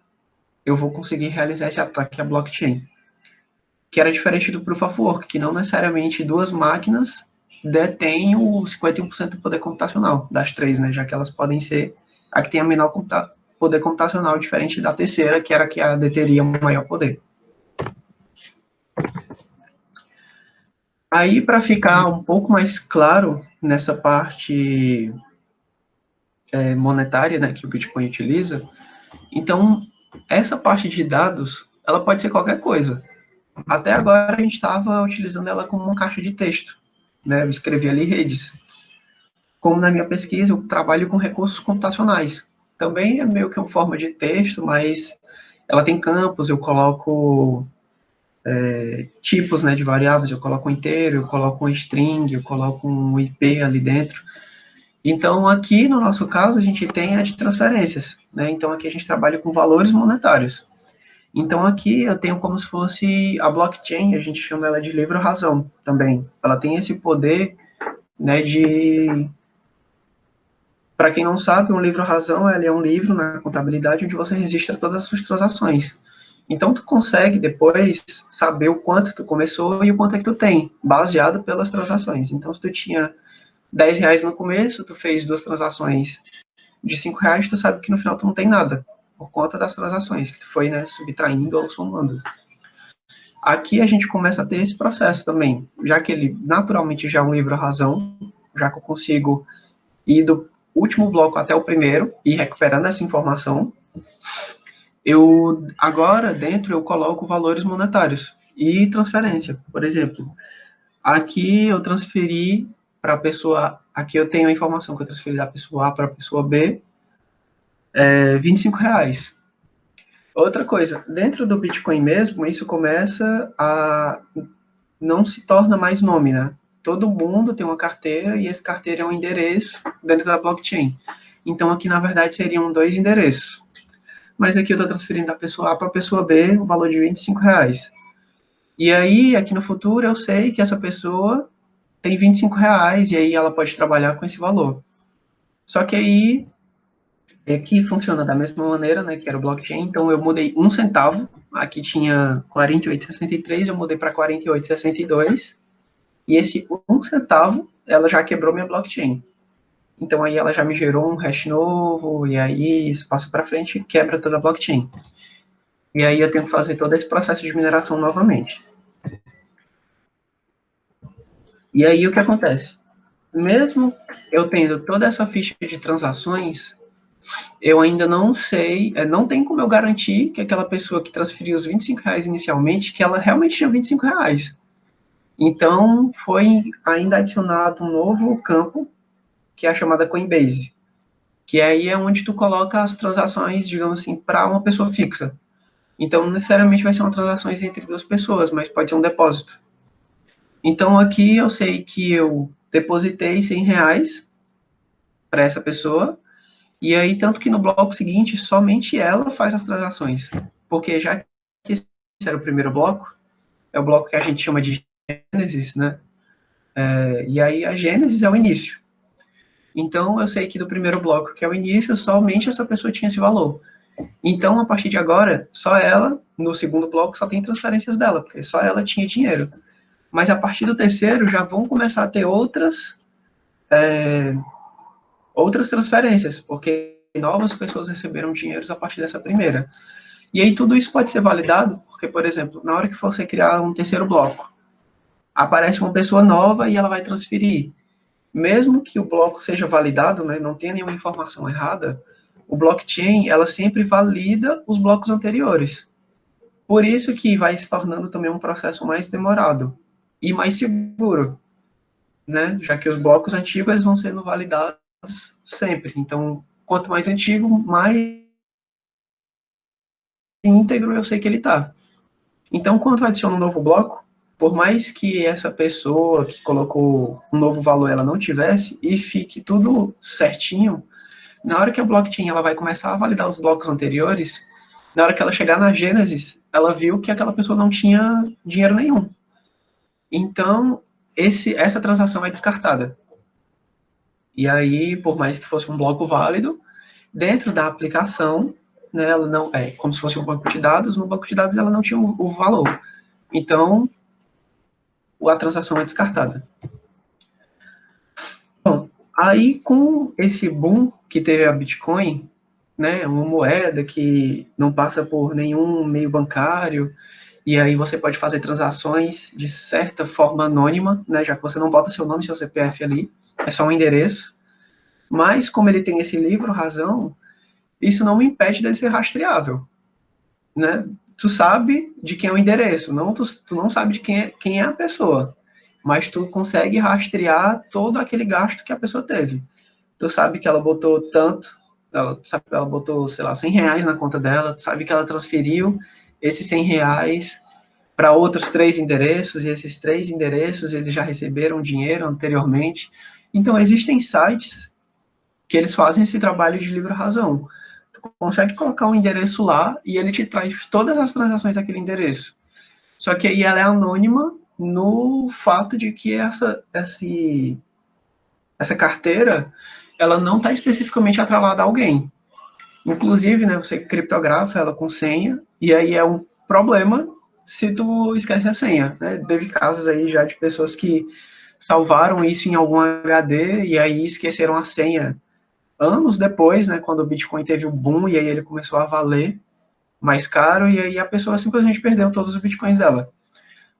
Speaker 1: eu vou conseguir realizar esse ataque à blockchain. Que era diferente do Proof of Work, que não necessariamente 2 máquinas detêm o 51% do poder computacional das 3, né? Já que elas podem ser a que tem a menor poder computacional, diferente da terceira, que era a que deteria o maior poder. Aí, para ficar um pouco mais claro nessa parte monetária, né, que o Bitcoin utiliza, então, essa parte de dados, ela pode ser qualquer coisa. Até agora, a gente estava utilizando ela como uma caixa de texto, né? Eu escrevi ali redes. Como na minha pesquisa, eu trabalho com recursos computacionais. Também é meio que uma forma de texto, mas ela tem campos, eu coloco tipos, né, de variáveis, eu coloco um inteiro, eu coloco um string, eu coloco um IP ali dentro. Então, aqui no nosso caso, a gente tem a de transferências, né? Então, aqui a gente trabalha com valores monetários. Então, aqui eu tenho como se fosse a blockchain, a gente chama ela de livro-razão também. Ela tem esse poder, né, de... Para quem não sabe, um livro-razão é um livro na contabilidade onde você registra todas as suas transações. Então, tu consegue depois saber o quanto tu começou e o quanto é que tu tem, baseado pelas transações. Então, se tu tinha R$ 10 no começo, tu fez 2 transações de R$ 5, tu sabe que no final tu não tem nada, por conta das transações, que tu foi, né, subtraindo ou somando. Aqui a gente começa a ter esse processo também, já que ele naturalmente já é um livro-razão, já que eu consigo ir do último bloco até o primeiro e recuperando essa informação, eu agora dentro eu coloco valores monetários e transferência. Por exemplo, aqui eu transferi para a pessoa, aqui eu tenho a informação que eu transferi da pessoa A para a pessoa B, R$ 25. Outra coisa, dentro do Bitcoin mesmo, isso começa a não se torna mais nome, né? Todo mundo tem uma carteira e esse carteira é um endereço dentro da blockchain. Então aqui na verdade seriam 2 endereços. Mas aqui eu estou transferindo da pessoa A para a pessoa B o valor de R$ 25. E aí, aqui no futuro, eu sei que essa pessoa tem R$ 25 e aí ela pode trabalhar com esse valor. Só que aí E aqui funciona da mesma maneira, né, que era o blockchain, então eu mudei 1 centavo, aqui tinha 48,63, eu mudei para 48,62, e esse 1 centavo, ela já quebrou minha blockchain. Então aí ela já me gerou um hash novo, e aí isso passa para frente e quebra toda a blockchain. E aí eu tenho que fazer todo esse processo de mineração novamente. E aí o que acontece? Mesmo eu tendo toda essa ficha de transações, eu ainda não sei, não tem como eu garantir que aquela pessoa que transferiu os R$ 25 inicialmente, que ela realmente tinha R$ 25. Então, foi ainda adicionado um novo campo, que é a chamada Coinbase, que aí é onde tu coloca as transações, digamos assim, para uma pessoa fixa. Então, não necessariamente vai ser uma transação entre duas pessoas, mas pode ser um depósito. Então, aqui eu sei que eu depositei R$ 100 para essa pessoa, e aí, tanto que no bloco seguinte, somente ela faz as transações. Porque já que esse era o primeiro bloco, é o bloco que a gente chama de Gênesis, né? E aí a Gênesis é o início. Então, eu sei que do primeiro bloco, que é o início, somente essa pessoa tinha esse valor. Então, a partir de agora, só ela, no segundo bloco, só tem transferências dela, porque só ela tinha dinheiro. Mas a partir do terceiro, já vão começar a ter outras transferências, porque novas pessoas receberam dinheiros a partir dessa primeira. E aí tudo isso pode ser validado, porque, por exemplo, na hora que você criar um terceiro bloco, aparece uma pessoa nova e ela vai transferir. Mesmo que o bloco seja validado, né, não tenha nenhuma informação errada, o blockchain, ela sempre valida os blocos anteriores. Por isso que vai se tornando também um processo mais demorado e mais seguro, né? Já que os blocos antigos eles vão sendo validados sempre. Então, quanto mais antigo, mais íntegro eu sei que ele está. Então, quando eu adiciono um novo bloco, por mais que essa pessoa que colocou um novo valor ela não tivesse e fique tudo certinho, na hora que a blockchain ela vai começar a validar os blocos anteriores, na hora que ela chegar na Gênesis, ela viu que aquela pessoa não tinha dinheiro nenhum. Então, essa transação é descartada. E aí, por mais que fosse um bloco válido, dentro da aplicação, né, ela não é como se fosse um banco de dados, no banco de dados ela não tinha o valor. Então, a transação é descartada. Bom, aí com esse boom que teve a Bitcoin, né, uma moeda que não passa por nenhum meio bancário, e aí você pode fazer transações de certa forma anônima, né, já que você não bota seu nome e seu CPF ali, é só um endereço. Mas como ele tem esse livro razão, isso não impede dele ser rastreável, né? Tu sabe de quem é o endereço, tu não sabe de quem é a pessoa, mas tu consegue rastrear todo aquele gasto que a pessoa teve. Tu sabe que ela botou tanto, ela sabe que ela botou, sei lá, R$ 100 na conta dela, tu sabe que ela transferiu esses R$ 100 para outros 3 endereços, e esses 3 endereços eles já receberam dinheiro anteriormente. Então, existem sites que eles fazem esse trabalho de livre razão. Tu consegue colocar um endereço lá e ele te traz todas as transações daquele endereço. Só que aí ela é anônima no fato de que essa carteira ela não está especificamente atrelada a alguém. Inclusive, né, você criptografa ela com senha, e aí é um problema se tu esquece a senha. Né? Teve casos aí já de pessoas que salvaram isso em algum HD e aí esqueceram a senha anos depois, né, quando o Bitcoin teve o boom e aí ele começou a valer mais caro, e aí a pessoa simplesmente perdeu todos os Bitcoins dela.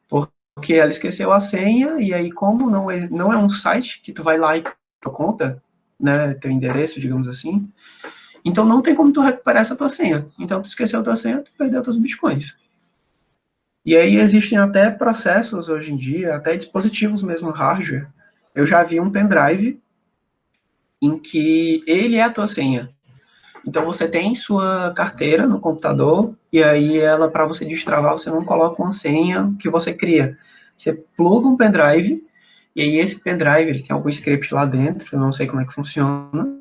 Speaker 1: Porque ela esqueceu a senha, e aí como não é um site que tu vai lá e conta, né, teu endereço, digamos assim, então não tem como tu recuperar essa tua senha. Então tu esqueceu a tua senha, tu perdeu teus Bitcoins. E aí existem até processos hoje em dia, até dispositivos mesmo, hardware. Eu já vi um pendrive em que ele é a tua senha. Então você tem sua carteira no computador e aí ela para você destravar você não coloca uma senha que você cria. Você pluga um pendrive e aí esse pendrive ele tem algum script lá dentro, eu não sei como é que funciona,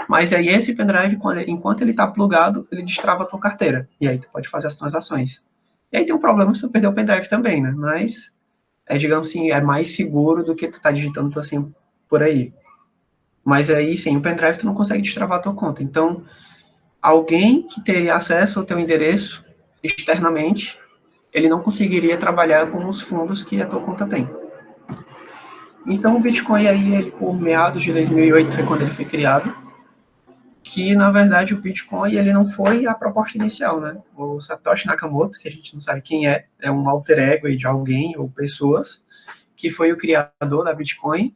Speaker 1: mas aí esse pendrive enquanto ele está plugado ele destrava a tua carteira e aí tu pode fazer as transações. E aí tem um problema se tu perder o pendrive também, né? Mas digamos assim é mais seguro do que tu tá digitando tua senha por aí. Mas aí, sem o pendrive, tu não consegue destravar a tua conta. Então, alguém que teria acesso ao teu endereço externamente, ele não conseguiria trabalhar com os fundos que a tua conta tem. Então, o Bitcoin aí, ele, por meados de 2008, foi quando ele foi criado, que, na verdade, o Bitcoin, ele não foi a proposta inicial, né? O Satoshi Nakamoto, que a gente não sabe quem é um alter ego de alguém ou pessoas, que foi o criador da Bitcoin.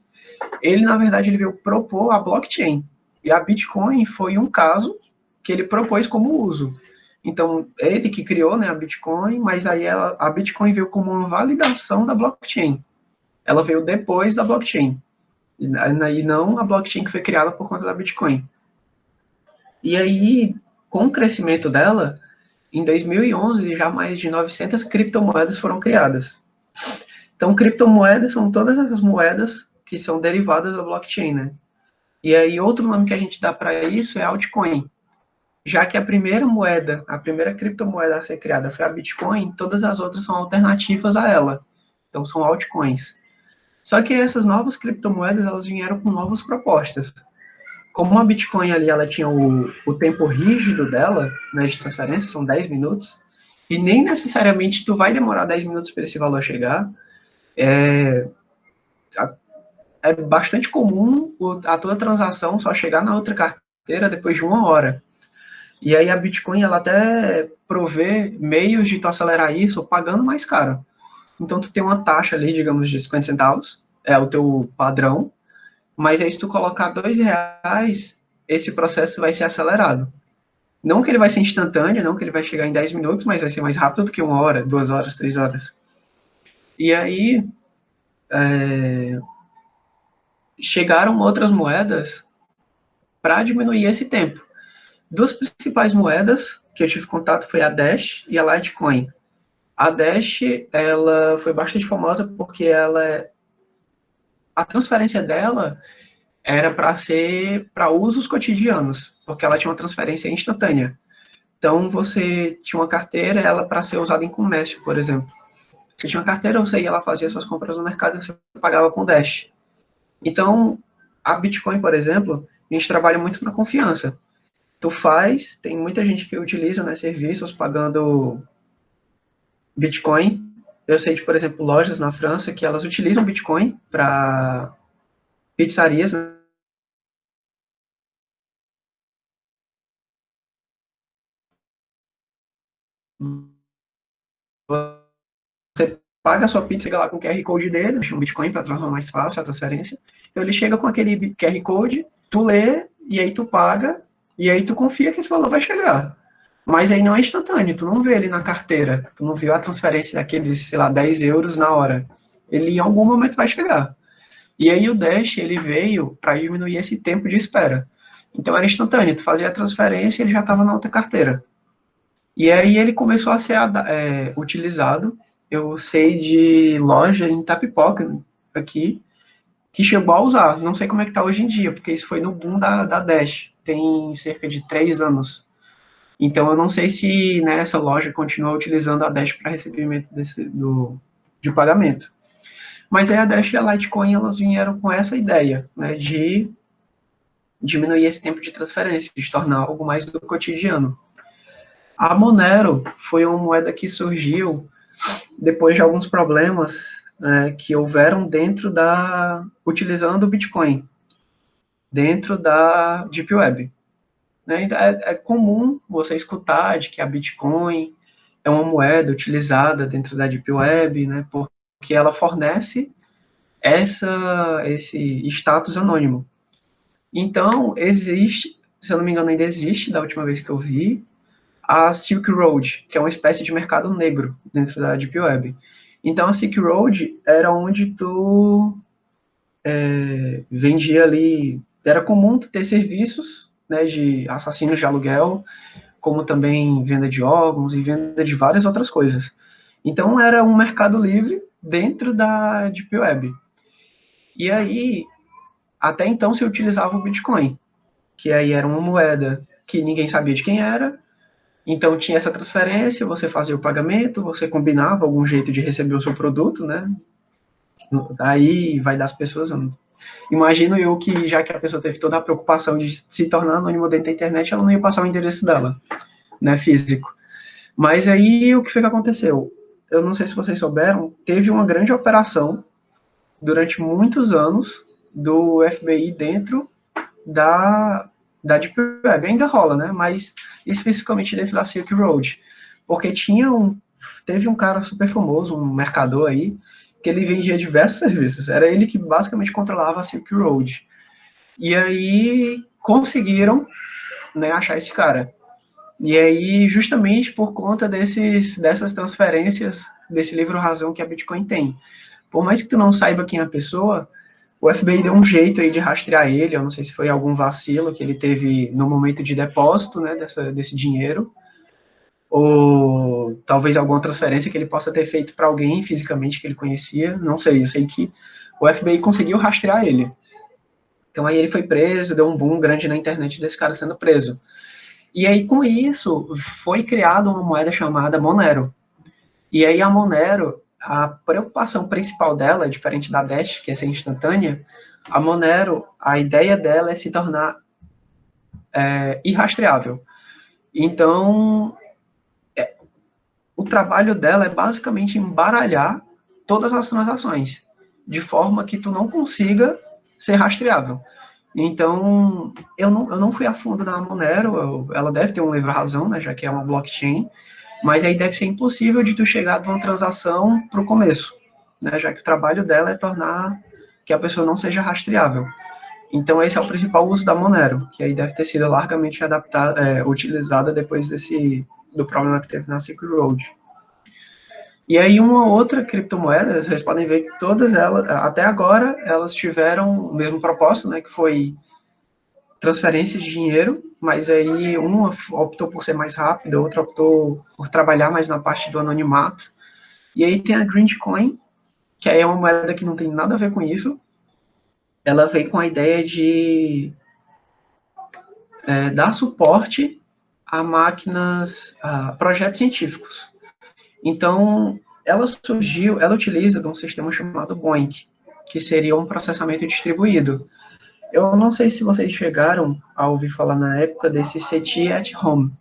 Speaker 1: Ele, na verdade, ele veio propor a blockchain. E a Bitcoin foi um caso que ele propôs como uso. Então, ele que criou, né, a Bitcoin, mas aí a Bitcoin veio como uma validação da blockchain. Ela veio depois da blockchain. E não a blockchain que foi criada por conta da Bitcoin. E aí, com o crescimento dela, em 2011, já mais de 900 criptomoedas foram criadas. Então, criptomoedas são todas essas moedas que são derivadas da blockchain, né? E aí, outro nome que a gente dá para isso é altcoin. Já que a primeira moeda, a primeira criptomoeda a ser criada foi a Bitcoin, todas as outras são alternativas a ela. Então, são altcoins. Só que essas novas criptomoedas, elas vieram com novas propostas. Como a Bitcoin ali, ela tinha o tempo rígido dela, né, de transferência, são 10 minutos, e nem necessariamente tu vai demorar 10 minutos para esse valor chegar, é, é bastante comum a tua transação só chegar na outra carteira depois de 1 hora. E aí a Bitcoin, ela até provê meios de tu acelerar isso pagando mais caro. Então tu tem uma taxa ali, digamos, de 50 centavos, é o teu padrão, mas aí se tu colocar R$ 2, esse processo vai ser acelerado. Não que ele vai ser instantâneo, não que ele vai chegar em 10 minutos, mas vai ser mais rápido do que 1 hora, 2 horas, 3 horas. E aí chegaram outras moedas para diminuir esse tempo. Duas principais moedas que eu tive contato foi a Dash e a Litecoin. A Dash, ela foi bastante famosa porque a transferência dela era para ser para usos cotidianos, porque ela tinha uma transferência instantânea. Então, você tinha uma carteira, ela para ser usada em comércio, por exemplo. Você tinha uma carteira, você ia lá fazer suas compras no mercado e você pagava com Dash. Então, a Bitcoin, por exemplo, a gente trabalha muito na confiança. Tu faz, tem muita gente que utiliza, né, serviços pagando Bitcoin. Eu sei de, por exemplo, lojas na França que elas utilizam Bitcoin para pizzarias, né? Você paga a sua pizza, chega lá com o QR Code dele, chama Bitcoin para tornar mais fácil a transferência. Então ele chega com aquele QR Code, tu lê, e aí tu paga, e aí tu confia que esse valor vai chegar. Mas aí não é instantâneo, tu não vê ele na carteira, tu não viu a transferência daqueles, sei lá, 10 euros na hora. Ele em algum momento vai chegar. E aí o Dash, ele veio para diminuir esse tempo de espera. Então era instantâneo, tu fazia a transferência e ele já estava na outra carteira. E aí ele começou a ser utilizado. Eu sei de loja em Tapipoca, aqui, que chegou a usar. Não sei como é que está hoje em dia, porque isso foi no boom da Dash. Tem cerca de 3 anos. Então eu não sei se, né, essa loja continua utilizando a Dash para recebimento de pagamento. Mas aí a Dash e a Litecoin, elas vieram com essa ideia, né, de diminuir esse tempo de transferência, de tornar algo mais do cotidiano. A Monero foi uma moeda que surgiu depois de alguns problemas, né, que houveram utilizando o Bitcoin, dentro da Deep Web. Né? É comum você escutar de que a Bitcoin é uma moeda utilizada dentro da Deep Web, né, porque ela fornece esse status anônimo. Então, existe, se eu não me engano, ainda existe, da última vez que eu vi, a Silk Road, que é uma espécie de mercado negro dentro da Deep Web. Então, a Silk Road era onde tu vendia ali, era comum tu ter serviços, né, de assassinos de aluguel, como também venda de órgãos e venda de várias outras coisas. Então, era um mercado livre dentro da Deep Web. E aí, até então, se utilizava o Bitcoin, que aí era uma moeda que ninguém sabia de quem era. Então tinha essa transferência, você fazia o pagamento, você combinava algum jeito de receber o seu produto, né? Aí vai das pessoas, Imagino eu que, já que a pessoa teve toda a preocupação de se tornar anônima dentro da internet, ela não ia passar o endereço dela, né, físico. Mas aí, o que foi que aconteceu? Eu não sei se vocês souberam, teve uma grande operação durante muitos anos do FBI dentro da Deep Web. Ainda rola, né? Mas especificamente dentro da Silk Road. Porque teve um cara super famoso, um mercador aí, que ele vendia diversos serviços. Era ele que basicamente controlava a Silk Road. E aí conseguiram, né, achar esse cara. E aí, justamente por conta dessas transferências, desse livro razão que a Bitcoin tem. Por mais que tu não saiba quem é a pessoa, o FBI deu um jeito aí de rastrear ele. Eu não sei se foi algum vacilo que ele teve no momento de depósito, né, desse dinheiro, ou talvez alguma transferência que ele possa ter feito para alguém fisicamente que ele conhecia. Não sei, eu sei que o FBI conseguiu rastrear ele. Então aí ele foi preso, deu um boom grande na internet desse cara sendo preso. E aí, com isso, foi criada uma moeda chamada Monero. E aí, a Monero, a preocupação principal dela, diferente da Dash, que é ser instantânea, a Monero, a ideia dela é se tornar irrastreável. Então, o trabalho dela é basicamente embaralhar todas as transações, de forma que tu não consiga ser rastreável. Então, eu não fui a fundo na Monero, ela deve ter um livro-razão, né, já que é uma blockchain, mas aí deve ser impossível de tu chegar de uma transação para o começo, né, já que o trabalho dela é tornar que a pessoa não seja rastreável. Então, esse é o principal uso da Monero, que aí deve ter sido largamente adaptada, utilizada depois do problema que teve na Silk Road. E aí uma outra criptomoeda, vocês podem ver que todas elas, até agora, elas tiveram o mesmo propósito, né, que foi transferência de dinheiro, mas aí uma optou por ser mais rápida, a outra optou por trabalhar mais na parte do anonimato. E aí tem a Grinchcoin, que aí é uma moeda que não tem nada a ver com isso. Ela vem com a ideia de dar suporte a máquinas, a projetos científicos. Então, ela utiliza de um sistema chamado BOINC, que seria um processamento distribuído. Eu não sei se vocês chegaram a ouvir falar na época desse SETI at Home,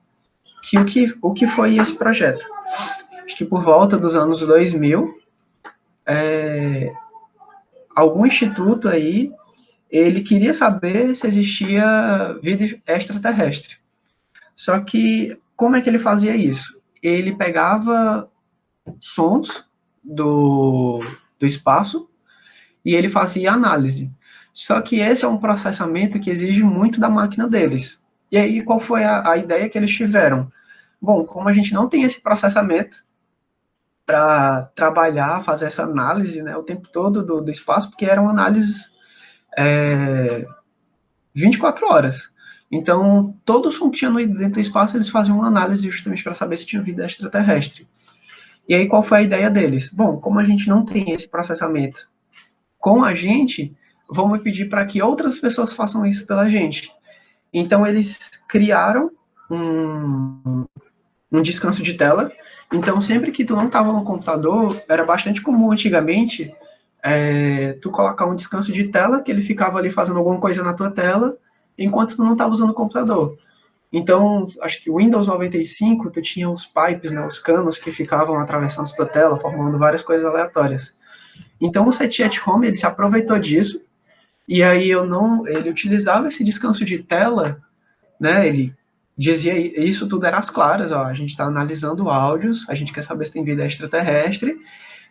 Speaker 1: o que foi esse projeto? Acho que por volta dos anos 2000, algum instituto aí, ele queria saber se existia vida extraterrestre. Só que, como é que ele fazia isso? Ele pegava sons do espaço e ele fazia análise. Só que esse é um processamento que exige muito da máquina deles. E aí, qual foi a ideia que eles tiveram? Bom, como a gente não tem esse processamento para trabalhar, fazer essa análise, né, o tempo todo do espaço, porque eram análises 24 horas. Então, todo som que tinha dentro do espaço, eles faziam uma análise justamente para saber se tinha vida extraterrestre. E aí, qual foi a ideia deles? Bom, como a gente não tem esse processamento com a gente, vamos pedir para que outras pessoas façam isso pela gente. Então, eles criaram um descanso de tela. Então, sempre que tu não estava no computador, era bastante comum antigamente tu colocar um descanso de tela, que ele ficava ali fazendo alguma coisa na tua tela, enquanto tu não estava usando o computador. Então, acho que o Windows 95, tu tinha os pipes, né, os canos que ficavam atravessando a tua tela, formando várias coisas aleatórias. Então, o SETI at Home, ele se aproveitou disso, e aí ele utilizava esse descanso de tela, né, ele dizia isso tudo era às claras, ó, a gente está analisando áudios, a gente quer saber se tem vida extraterrestre,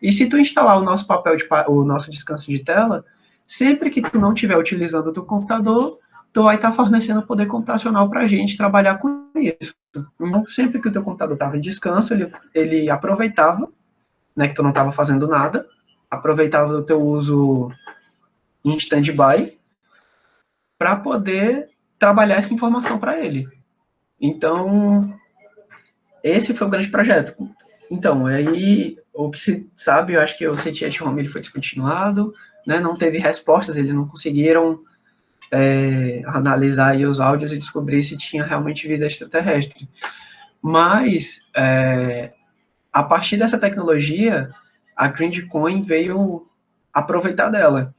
Speaker 1: e se tu instalar o nosso descanso de tela, sempre que tu não estiver utilizando o teu computador, tu vai estar fornecendo poder computacional para a gente trabalhar com isso. Então, sempre que o teu computador estava em descanso, ele aproveitava, né, que tu não estava fazendo nada, aproveitava o teu uso em stand-by para poder trabalhar essa informação para ele. Então, esse foi o grande projeto. Então, aí, o que se sabe, eu acho que o SETI at Home ele foi descontinuado, né, não teve respostas, eles não conseguiram analisar aí os áudios e descobrir se tinha realmente vida extraterrestre. Mas, a partir dessa tecnologia, a Grinchcoin veio aproveitar dela.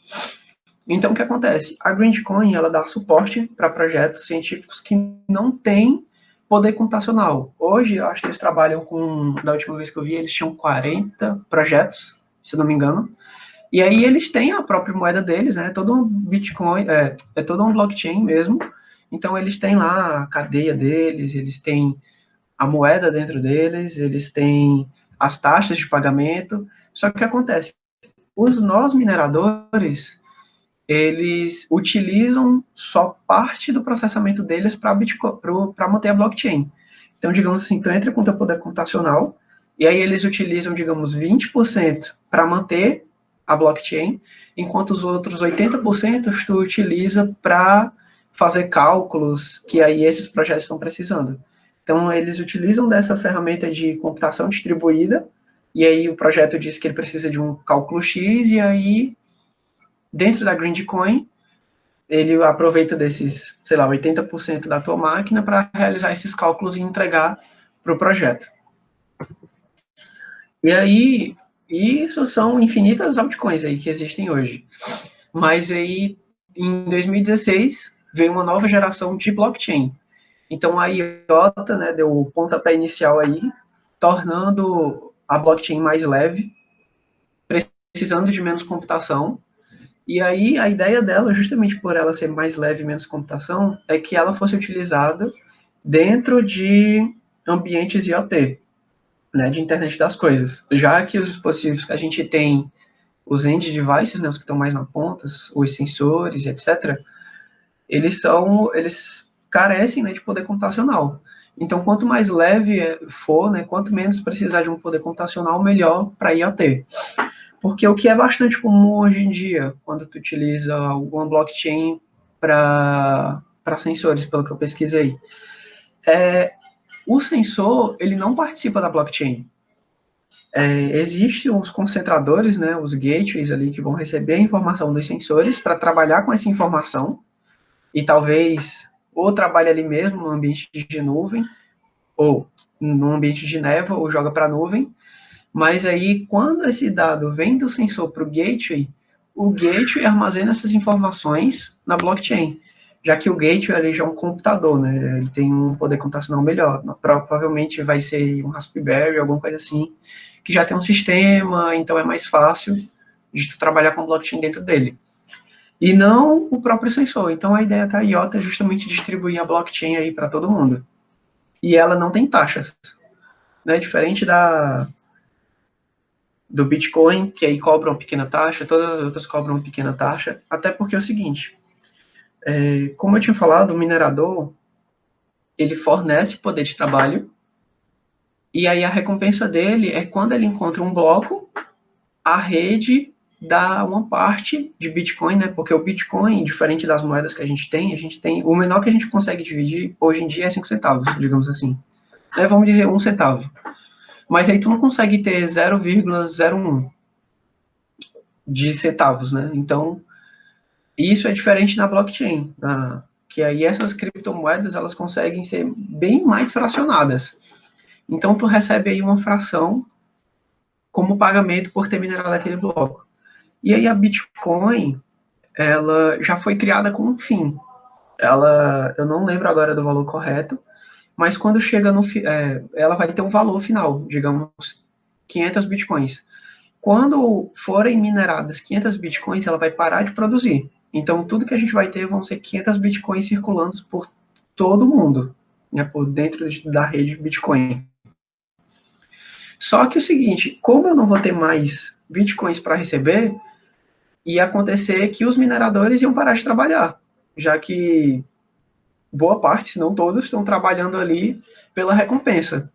Speaker 1: Então, o que acontece? A Grangecoin, ela dá suporte para projetos científicos que não têm poder computacional. Hoje, eu acho que eles trabalham com, da última vez que eu vi, eles tinham 40 projetos, se não me engano. E aí eles têm a própria moeda deles, né? Todo um Bitcoin, é todo um blockchain mesmo. Então, eles têm lá a cadeia deles, eles têm a moeda dentro deles, eles têm as taxas de pagamento. Só que o que acontece? Os nós mineradores, eles utilizam só parte do processamento deles para manter a blockchain. Então, digamos assim, tu entra com teu poder computacional, e aí eles utilizam, digamos, 20% para manter a blockchain, enquanto os outros 80% tu utiliza para fazer cálculos que aí esses projetos estão precisando. Então, eles utilizam dessa ferramenta de computação distribuída, e aí o projeto diz que ele precisa de um cálculo X, e aí, dentro da Grangecoin, ele aproveita desses, sei lá, 80% da tua máquina para realizar esses cálculos e entregar para o projeto. E aí, isso são infinitas altcoins aí que existem hoje. Mas aí, em 2016, veio uma nova geração de blockchain. Então, a IOTA, né, deu o pontapé inicial aí, tornando a blockchain mais leve, precisando de menos computação. E aí, a ideia dela, justamente por ela ser mais leve e menos computação, é que ela fosse utilizada dentro de ambientes IoT, né, de internet das coisas. Já que os dispositivos que a gente tem, os end devices, né, os que estão mais na ponta, os sensores, etc., eles carecem, né, de poder computacional. Então, quanto mais leve for, né, quanto menos precisar de um poder computacional, melhor para IoT. Porque o que é bastante comum hoje em dia, quando tu utiliza alguma blockchain para sensores, pelo que eu pesquisei, o sensor ele não participa da blockchain. Existem os concentradores, né, os gateways ali que vão receber a informação dos sensores para trabalhar com essa informação e talvez ou trabalhe ali mesmo no ambiente de nuvem ou no ambiente de névoa ou joga para a nuvem. Mas aí, quando esse dado vem do sensor para o gateway armazena essas informações na blockchain, já que o gateway ali já é um computador, né? Ele tem um poder computacional melhor. Provavelmente vai ser um Raspberry, alguma coisa assim, que já tem um sistema, então é mais fácil de trabalhar com blockchain dentro dele. E não o próprio sensor. Então a ideia da IOTA é justamente distribuir a blockchain aí para todo mundo. E ela não tem taxas, né? Diferente do Bitcoin, que aí cobra uma pequena taxa, todas as outras cobram uma pequena taxa, até porque é o seguinte, como eu tinha falado, o minerador, ele fornece poder de trabalho, e aí a recompensa dele é quando ele encontra um bloco, a rede dá uma parte de Bitcoin, né, porque o Bitcoin, diferente das moedas que a gente tem, o menor que a gente consegue dividir hoje em dia é 5 centavos, digamos assim. Vamos dizer 1 centavo. Mas aí tu não consegue ter 0,01 de centavos, né? Então, isso é diferente na blockchain, que aí essas criptomoedas elas conseguem ser bem mais fracionadas. Então, tu recebe aí uma fração como pagamento por ter minerado aquele bloco. E aí a Bitcoin, ela já foi criada com um fim. Eu não lembro agora do valor correto, mas quando chega ela vai ter um valor final, digamos, 500 Bitcoins. Quando forem mineradas 500 bitcoins, ela vai parar de produzir. Então, tudo que a gente vai ter vão ser 500 bitcoins circulando por todo o mundo, né, por dentro da rede Bitcoin. Só que é o seguinte, como eu não vou ter mais bitcoins para receber, ia acontecer que os mineradores iam parar de trabalhar, já que boa parte, se não todos, estão trabalhando ali pela recompensa.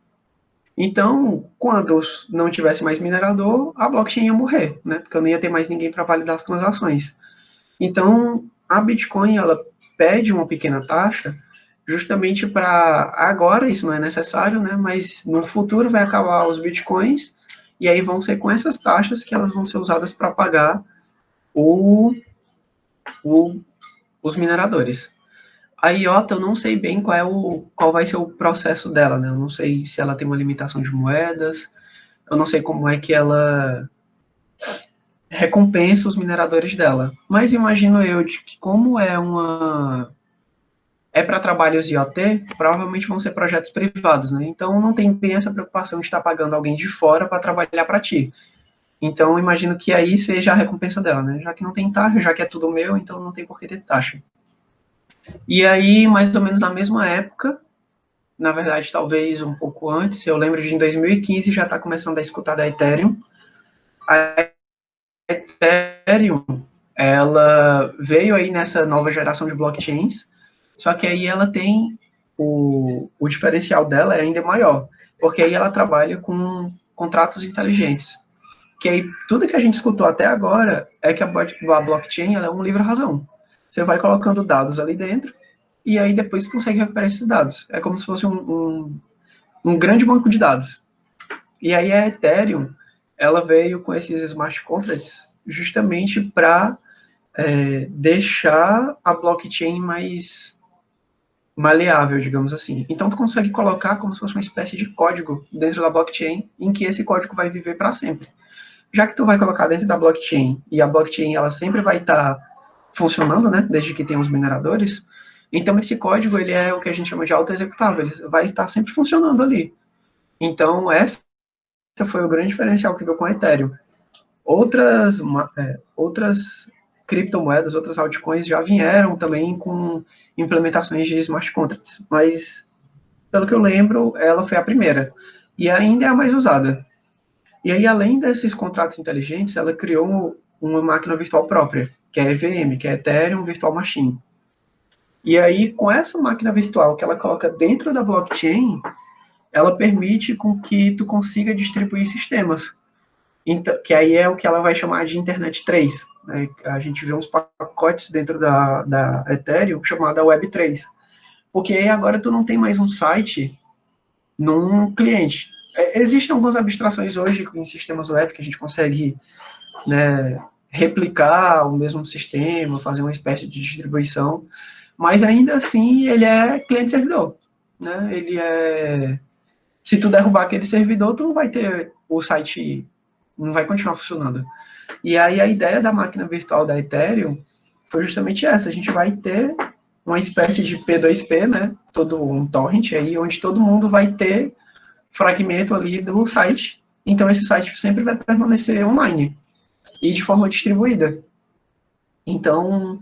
Speaker 1: Então, quando não tivesse mais minerador, a blockchain ia morrer, né? Porque eu não ia ter mais ninguém para validar as transações. Então, a Bitcoin, ela pede uma pequena taxa justamente para agora isso não é necessário, né? Mas no futuro vai acabar os Bitcoins e aí vão ser com essas taxas que elas vão ser usadas para pagar o, os mineradores. A IOTA, eu não sei bem qual vai ser o processo dela, né? Eu não sei se ela tem uma limitação de moedas, eu não sei como é que ela recompensa os mineradores dela. Mas imagino eu de que como é para trabalhos IoT, provavelmente vão ser projetos privados, né? Então não tem bem essa preocupação de estar pagando alguém de fora para trabalhar para ti. Então imagino que aí seja a recompensa dela, né? Já que não tem taxa, já que é tudo meu, então não tem por que ter taxa. E aí, mais ou menos na mesma época, na verdade, talvez um pouco antes, eu lembro de em 2015 já está começando a escutar da Ethereum. A Ethereum, ela veio aí nessa nova geração de blockchains, só que aí ela tem o diferencial dela é ainda maior, porque aí ela trabalha com contratos inteligentes. Que aí tudo que a gente escutou até agora é que a blockchain é um livre-razão. Você vai colocando dados ali dentro e aí depois você consegue recuperar esses dados. É como se fosse um grande banco de dados. E aí a Ethereum, ela veio com esses smart contracts justamente para deixar a blockchain mais maleável, digamos assim. Então, tu consegue colocar como se fosse uma espécie de código dentro da blockchain, em que esse código vai viver para sempre. Já que tu vai colocar dentro da blockchain, e a blockchain ela sempre vai estar funcionando, né, desde que tem os mineradores, então esse código ele é o que a gente chama de auto-executável, ele vai estar sempre funcionando ali. Então, essa foi o grande diferencial que veio com a Ethereum. Outras criptomoedas, outras altcoins já vieram também com implementações de smart contracts, mas pelo que eu lembro, ela foi a primeira e ainda é a mais usada. E aí, além desses contratos inteligentes, ela criou uma máquina virtual própria, que é a EVM, que é Ethereum Virtual Machine. E aí, com essa máquina virtual que ela coloca dentro da blockchain, ela permite com que tu consiga distribuir sistemas. Então, que aí é o que ela vai chamar de Internet 3. Né? A gente vê uns pacotes dentro da Ethereum chamada Web 3. Porque aí agora tu não tem mais um site num cliente. Existem algumas abstrações hoje em sistemas web que a gente consegue, né, replicar o mesmo sistema, fazer uma espécie de distribuição, mas ainda assim ele é cliente-servidor. Né? Ele é... Se tu derrubar aquele servidor, tu não vai ter o site, não vai continuar funcionando. E aí a ideia da máquina virtual da Ethereum foi justamente essa. A gente vai ter uma espécie de P2P, né? Todo um torrent aí, onde todo mundo vai ter fragmento ali do site. Então esse site sempre vai permanecer online e de forma distribuída. Então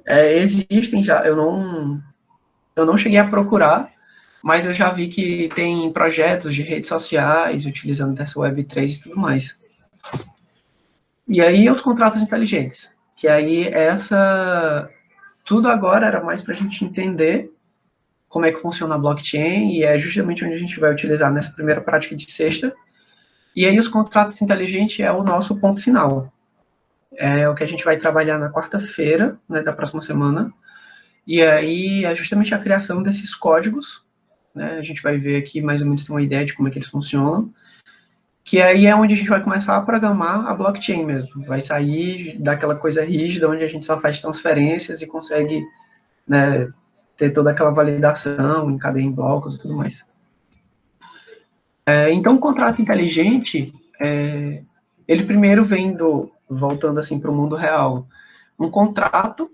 Speaker 1: existem já, eu não cheguei a procurar, mas eu já vi que tem projetos de redes sociais utilizando dessa Web3 e tudo mais. E aí os contratos inteligentes, que aí essa tudo agora era mais para a gente entender como é que funciona a blockchain e é justamente onde a gente vai utilizar nessa primeira prática de sexta. E aí os contratos inteligentes é o nosso ponto final. É o que a gente vai trabalhar na quarta-feira, né, da próxima semana. E aí é justamente a criação desses códigos, né? A gente vai ver aqui mais ou menos ter uma ideia de como é que eles funcionam. Que aí é onde a gente vai começar a programar a blockchain mesmo. Vai sair daquela coisa rígida onde a gente só faz transferências e consegue, né, ter toda aquela validação em cadeia em blocos e tudo mais. Então, o contrato inteligente, ele primeiro vem voltando assim para o mundo real. Um contrato,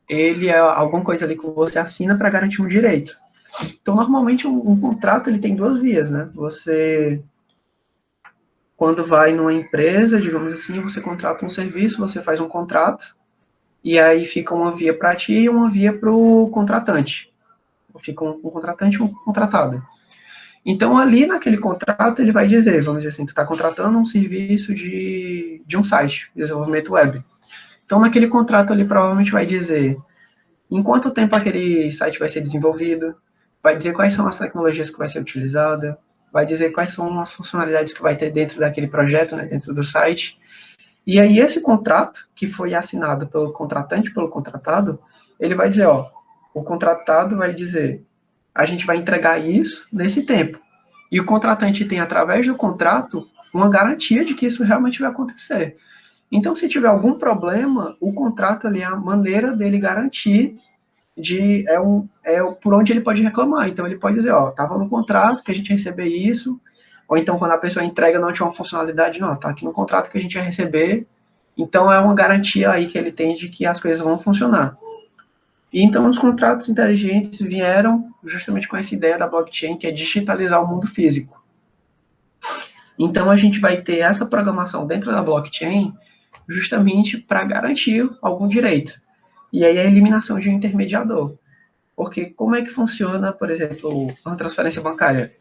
Speaker 1: ele é alguma coisa ali que você assina para garantir um direito. Então, normalmente, um contrato ele tem duas vias, né? Você, quando vai numa empresa, digamos assim, você contrata um serviço, você faz um contrato, e aí fica uma via para ti e uma via para o contratante. Fica um contratante e um contratado. Então, ali naquele contrato, ele vai dizer, vamos dizer assim, tu está contratando um serviço de um site, de desenvolvimento web. Então, naquele contrato, ele provavelmente vai dizer em quanto tempo aquele site vai ser desenvolvido, vai dizer quais são as tecnologias que vai ser utilizada, vai dizer quais são as funcionalidades que vai ter dentro daquele projeto, né, dentro do site. E aí, esse contrato, que foi assinado pelo contratante, pelo contratado, ele vai dizer, ó, o contratado vai dizer, a gente vai entregar isso nesse tempo. E o contratante tem, através do contrato, uma garantia de que isso realmente vai acontecer. Então, se tiver algum problema, o contrato ali é a maneira dele garantir por onde ele pode reclamar. Então, ele pode dizer, ó, estava no contrato que a gente ia receber isso, ou então quando a pessoa entrega não tinha uma funcionalidade, não, tá aqui no contrato que a gente ia receber Então, é uma garantia aí que ele tem de que as coisas vão funcionar. E então, os contratos inteligentes vieram justamente com essa ideia da blockchain, que é digitalizar o mundo físico. Então, a gente vai ter essa programação dentro da blockchain justamente para garantir algum direito. E aí, a eliminação de um intermediador. Porque como é que funciona, por exemplo, uma transferência bancária?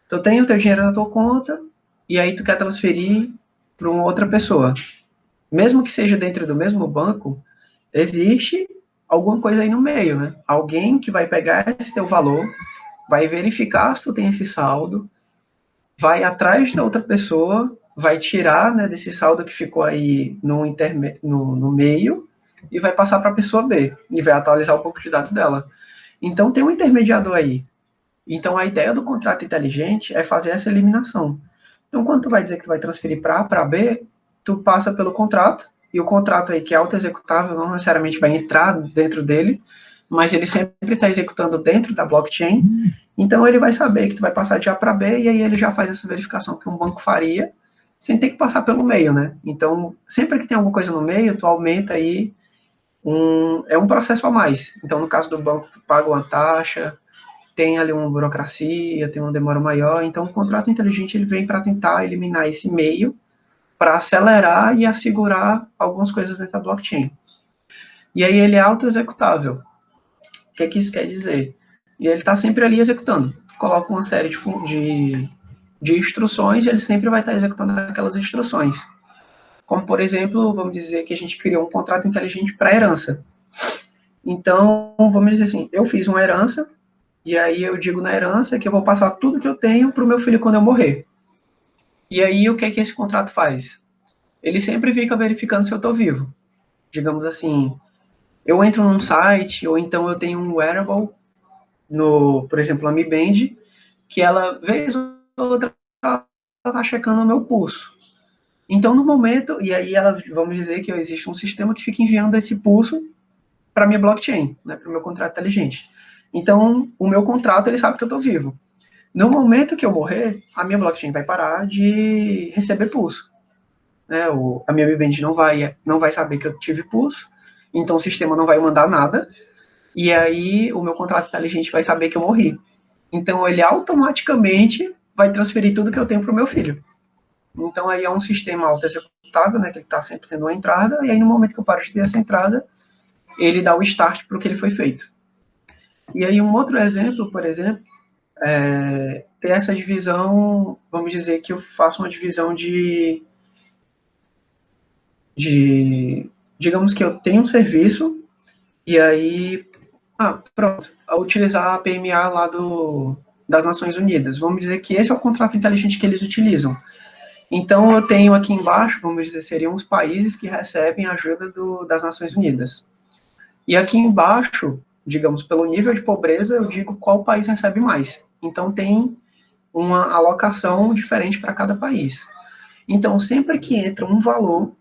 Speaker 1: Tu tem o teu dinheiro na tua conta e aí tu quer transferir para uma outra pessoa. Mesmo que seja dentro do mesmo banco, existe alguma coisa aí no meio, né? Alguém que vai pegar esse teu valor, vai verificar se tu tem esse saldo, vai atrás da outra pessoa, vai tirar, né, desse saldo que ficou aí no meio e vai passar para a pessoa B e vai atualizar o banco de dados dela. Então tem um intermediador aí. Então a ideia do contrato inteligente é fazer essa eliminação. Então quando tu vai dizer que tu vai transferir para A para B, tu passa pelo contrato, e o contrato aí que é auto-executável não necessariamente vai entrar dentro dele, mas ele sempre está executando dentro da blockchain, então ele vai saber que tu vai passar de A para B, e aí ele já faz essa verificação que um banco faria, sem ter que passar pelo meio, né? Então, sempre que tem alguma coisa no meio, tu aumenta aí é um processo a mais. Então, no caso do banco, tu paga uma taxa, tem ali uma burocracia, tem uma demora maior. Então, o contrato inteligente ele vem para tentar eliminar esse meio, para acelerar e assegurar algumas coisas dentro da blockchain. E aí ele é auto-executável. O que, é que isso quer dizer? E ele está sempre ali executando. Coloca uma série de instruções e ele sempre vai estar executando aquelas instruções. Como, por exemplo, vamos dizer que a gente criou um contrato inteligente para herança. Então, vamos dizer assim, eu fiz uma herança, e aí eu digo na herança que eu vou passar tudo que eu tenho para o meu filho quando eu morrer. E aí o que é que esse contrato faz? Ele sempre fica verificando se eu estou vivo. Digamos assim, eu entro num site, ou então eu tenho um wearable, por exemplo, a Mi Band, que ela, vez ou outra, ela está checando o meu pulso. Então, no momento, e aí ela, vamos dizer que existe um sistema que fica enviando esse pulso para a minha blockchain, né, para o meu contrato inteligente. Então, o meu contrato, ele sabe que eu estou vivo. No momento que eu morrer, a minha blockchain vai parar de receber pulso. Né? A minha Mi Band não vai saber que eu tive pulso, então o sistema não vai mandar nada, e aí o meu contrato inteligente vai saber que eu morri. Então ele automaticamente vai transferir tudo que eu tenho para o meu filho. Então aí é um sistema auto-executável, né, que ele está sempre tendo uma entrada, e aí no momento que eu paro de ter essa entrada, ele dá o start para o que ele foi feito. E aí um outro exemplo, por exemplo, ter essa divisão, vamos dizer que eu faço uma divisão digamos que eu tenho um serviço, e aí, pronto, a utilizar a PMA lá das Nações Unidas. Vamos dizer que esse é o contrato inteligente que eles utilizam. Então, eu tenho aqui embaixo, vamos dizer, seriam os países que recebem ajuda das Nações Unidas. E aqui embaixo, digamos, pelo nível de pobreza, eu digo qual país recebe mais. Então, tem uma alocação diferente para cada país. Então, sempre que entra um valor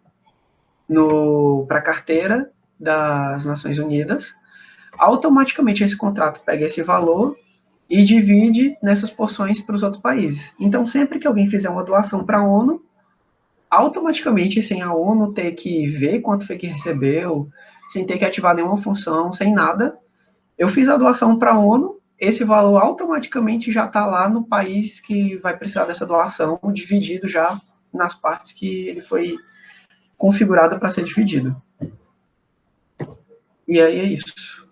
Speaker 1: para a carteira das Nações Unidas, automaticamente esse contrato pega esse valor e divide nessas porções para os outros países. Então, sempre que alguém fizer uma doação para a ONU, automaticamente, sem a ONU ter que ver quanto foi que recebeu, sem ter que ativar nenhuma função, sem nada, eu fiz a doação para a ONU, esse valor automaticamente já está lá no país que vai precisar dessa doação, dividido já nas partes que ele foi configurado para ser dividido. E aí é isso.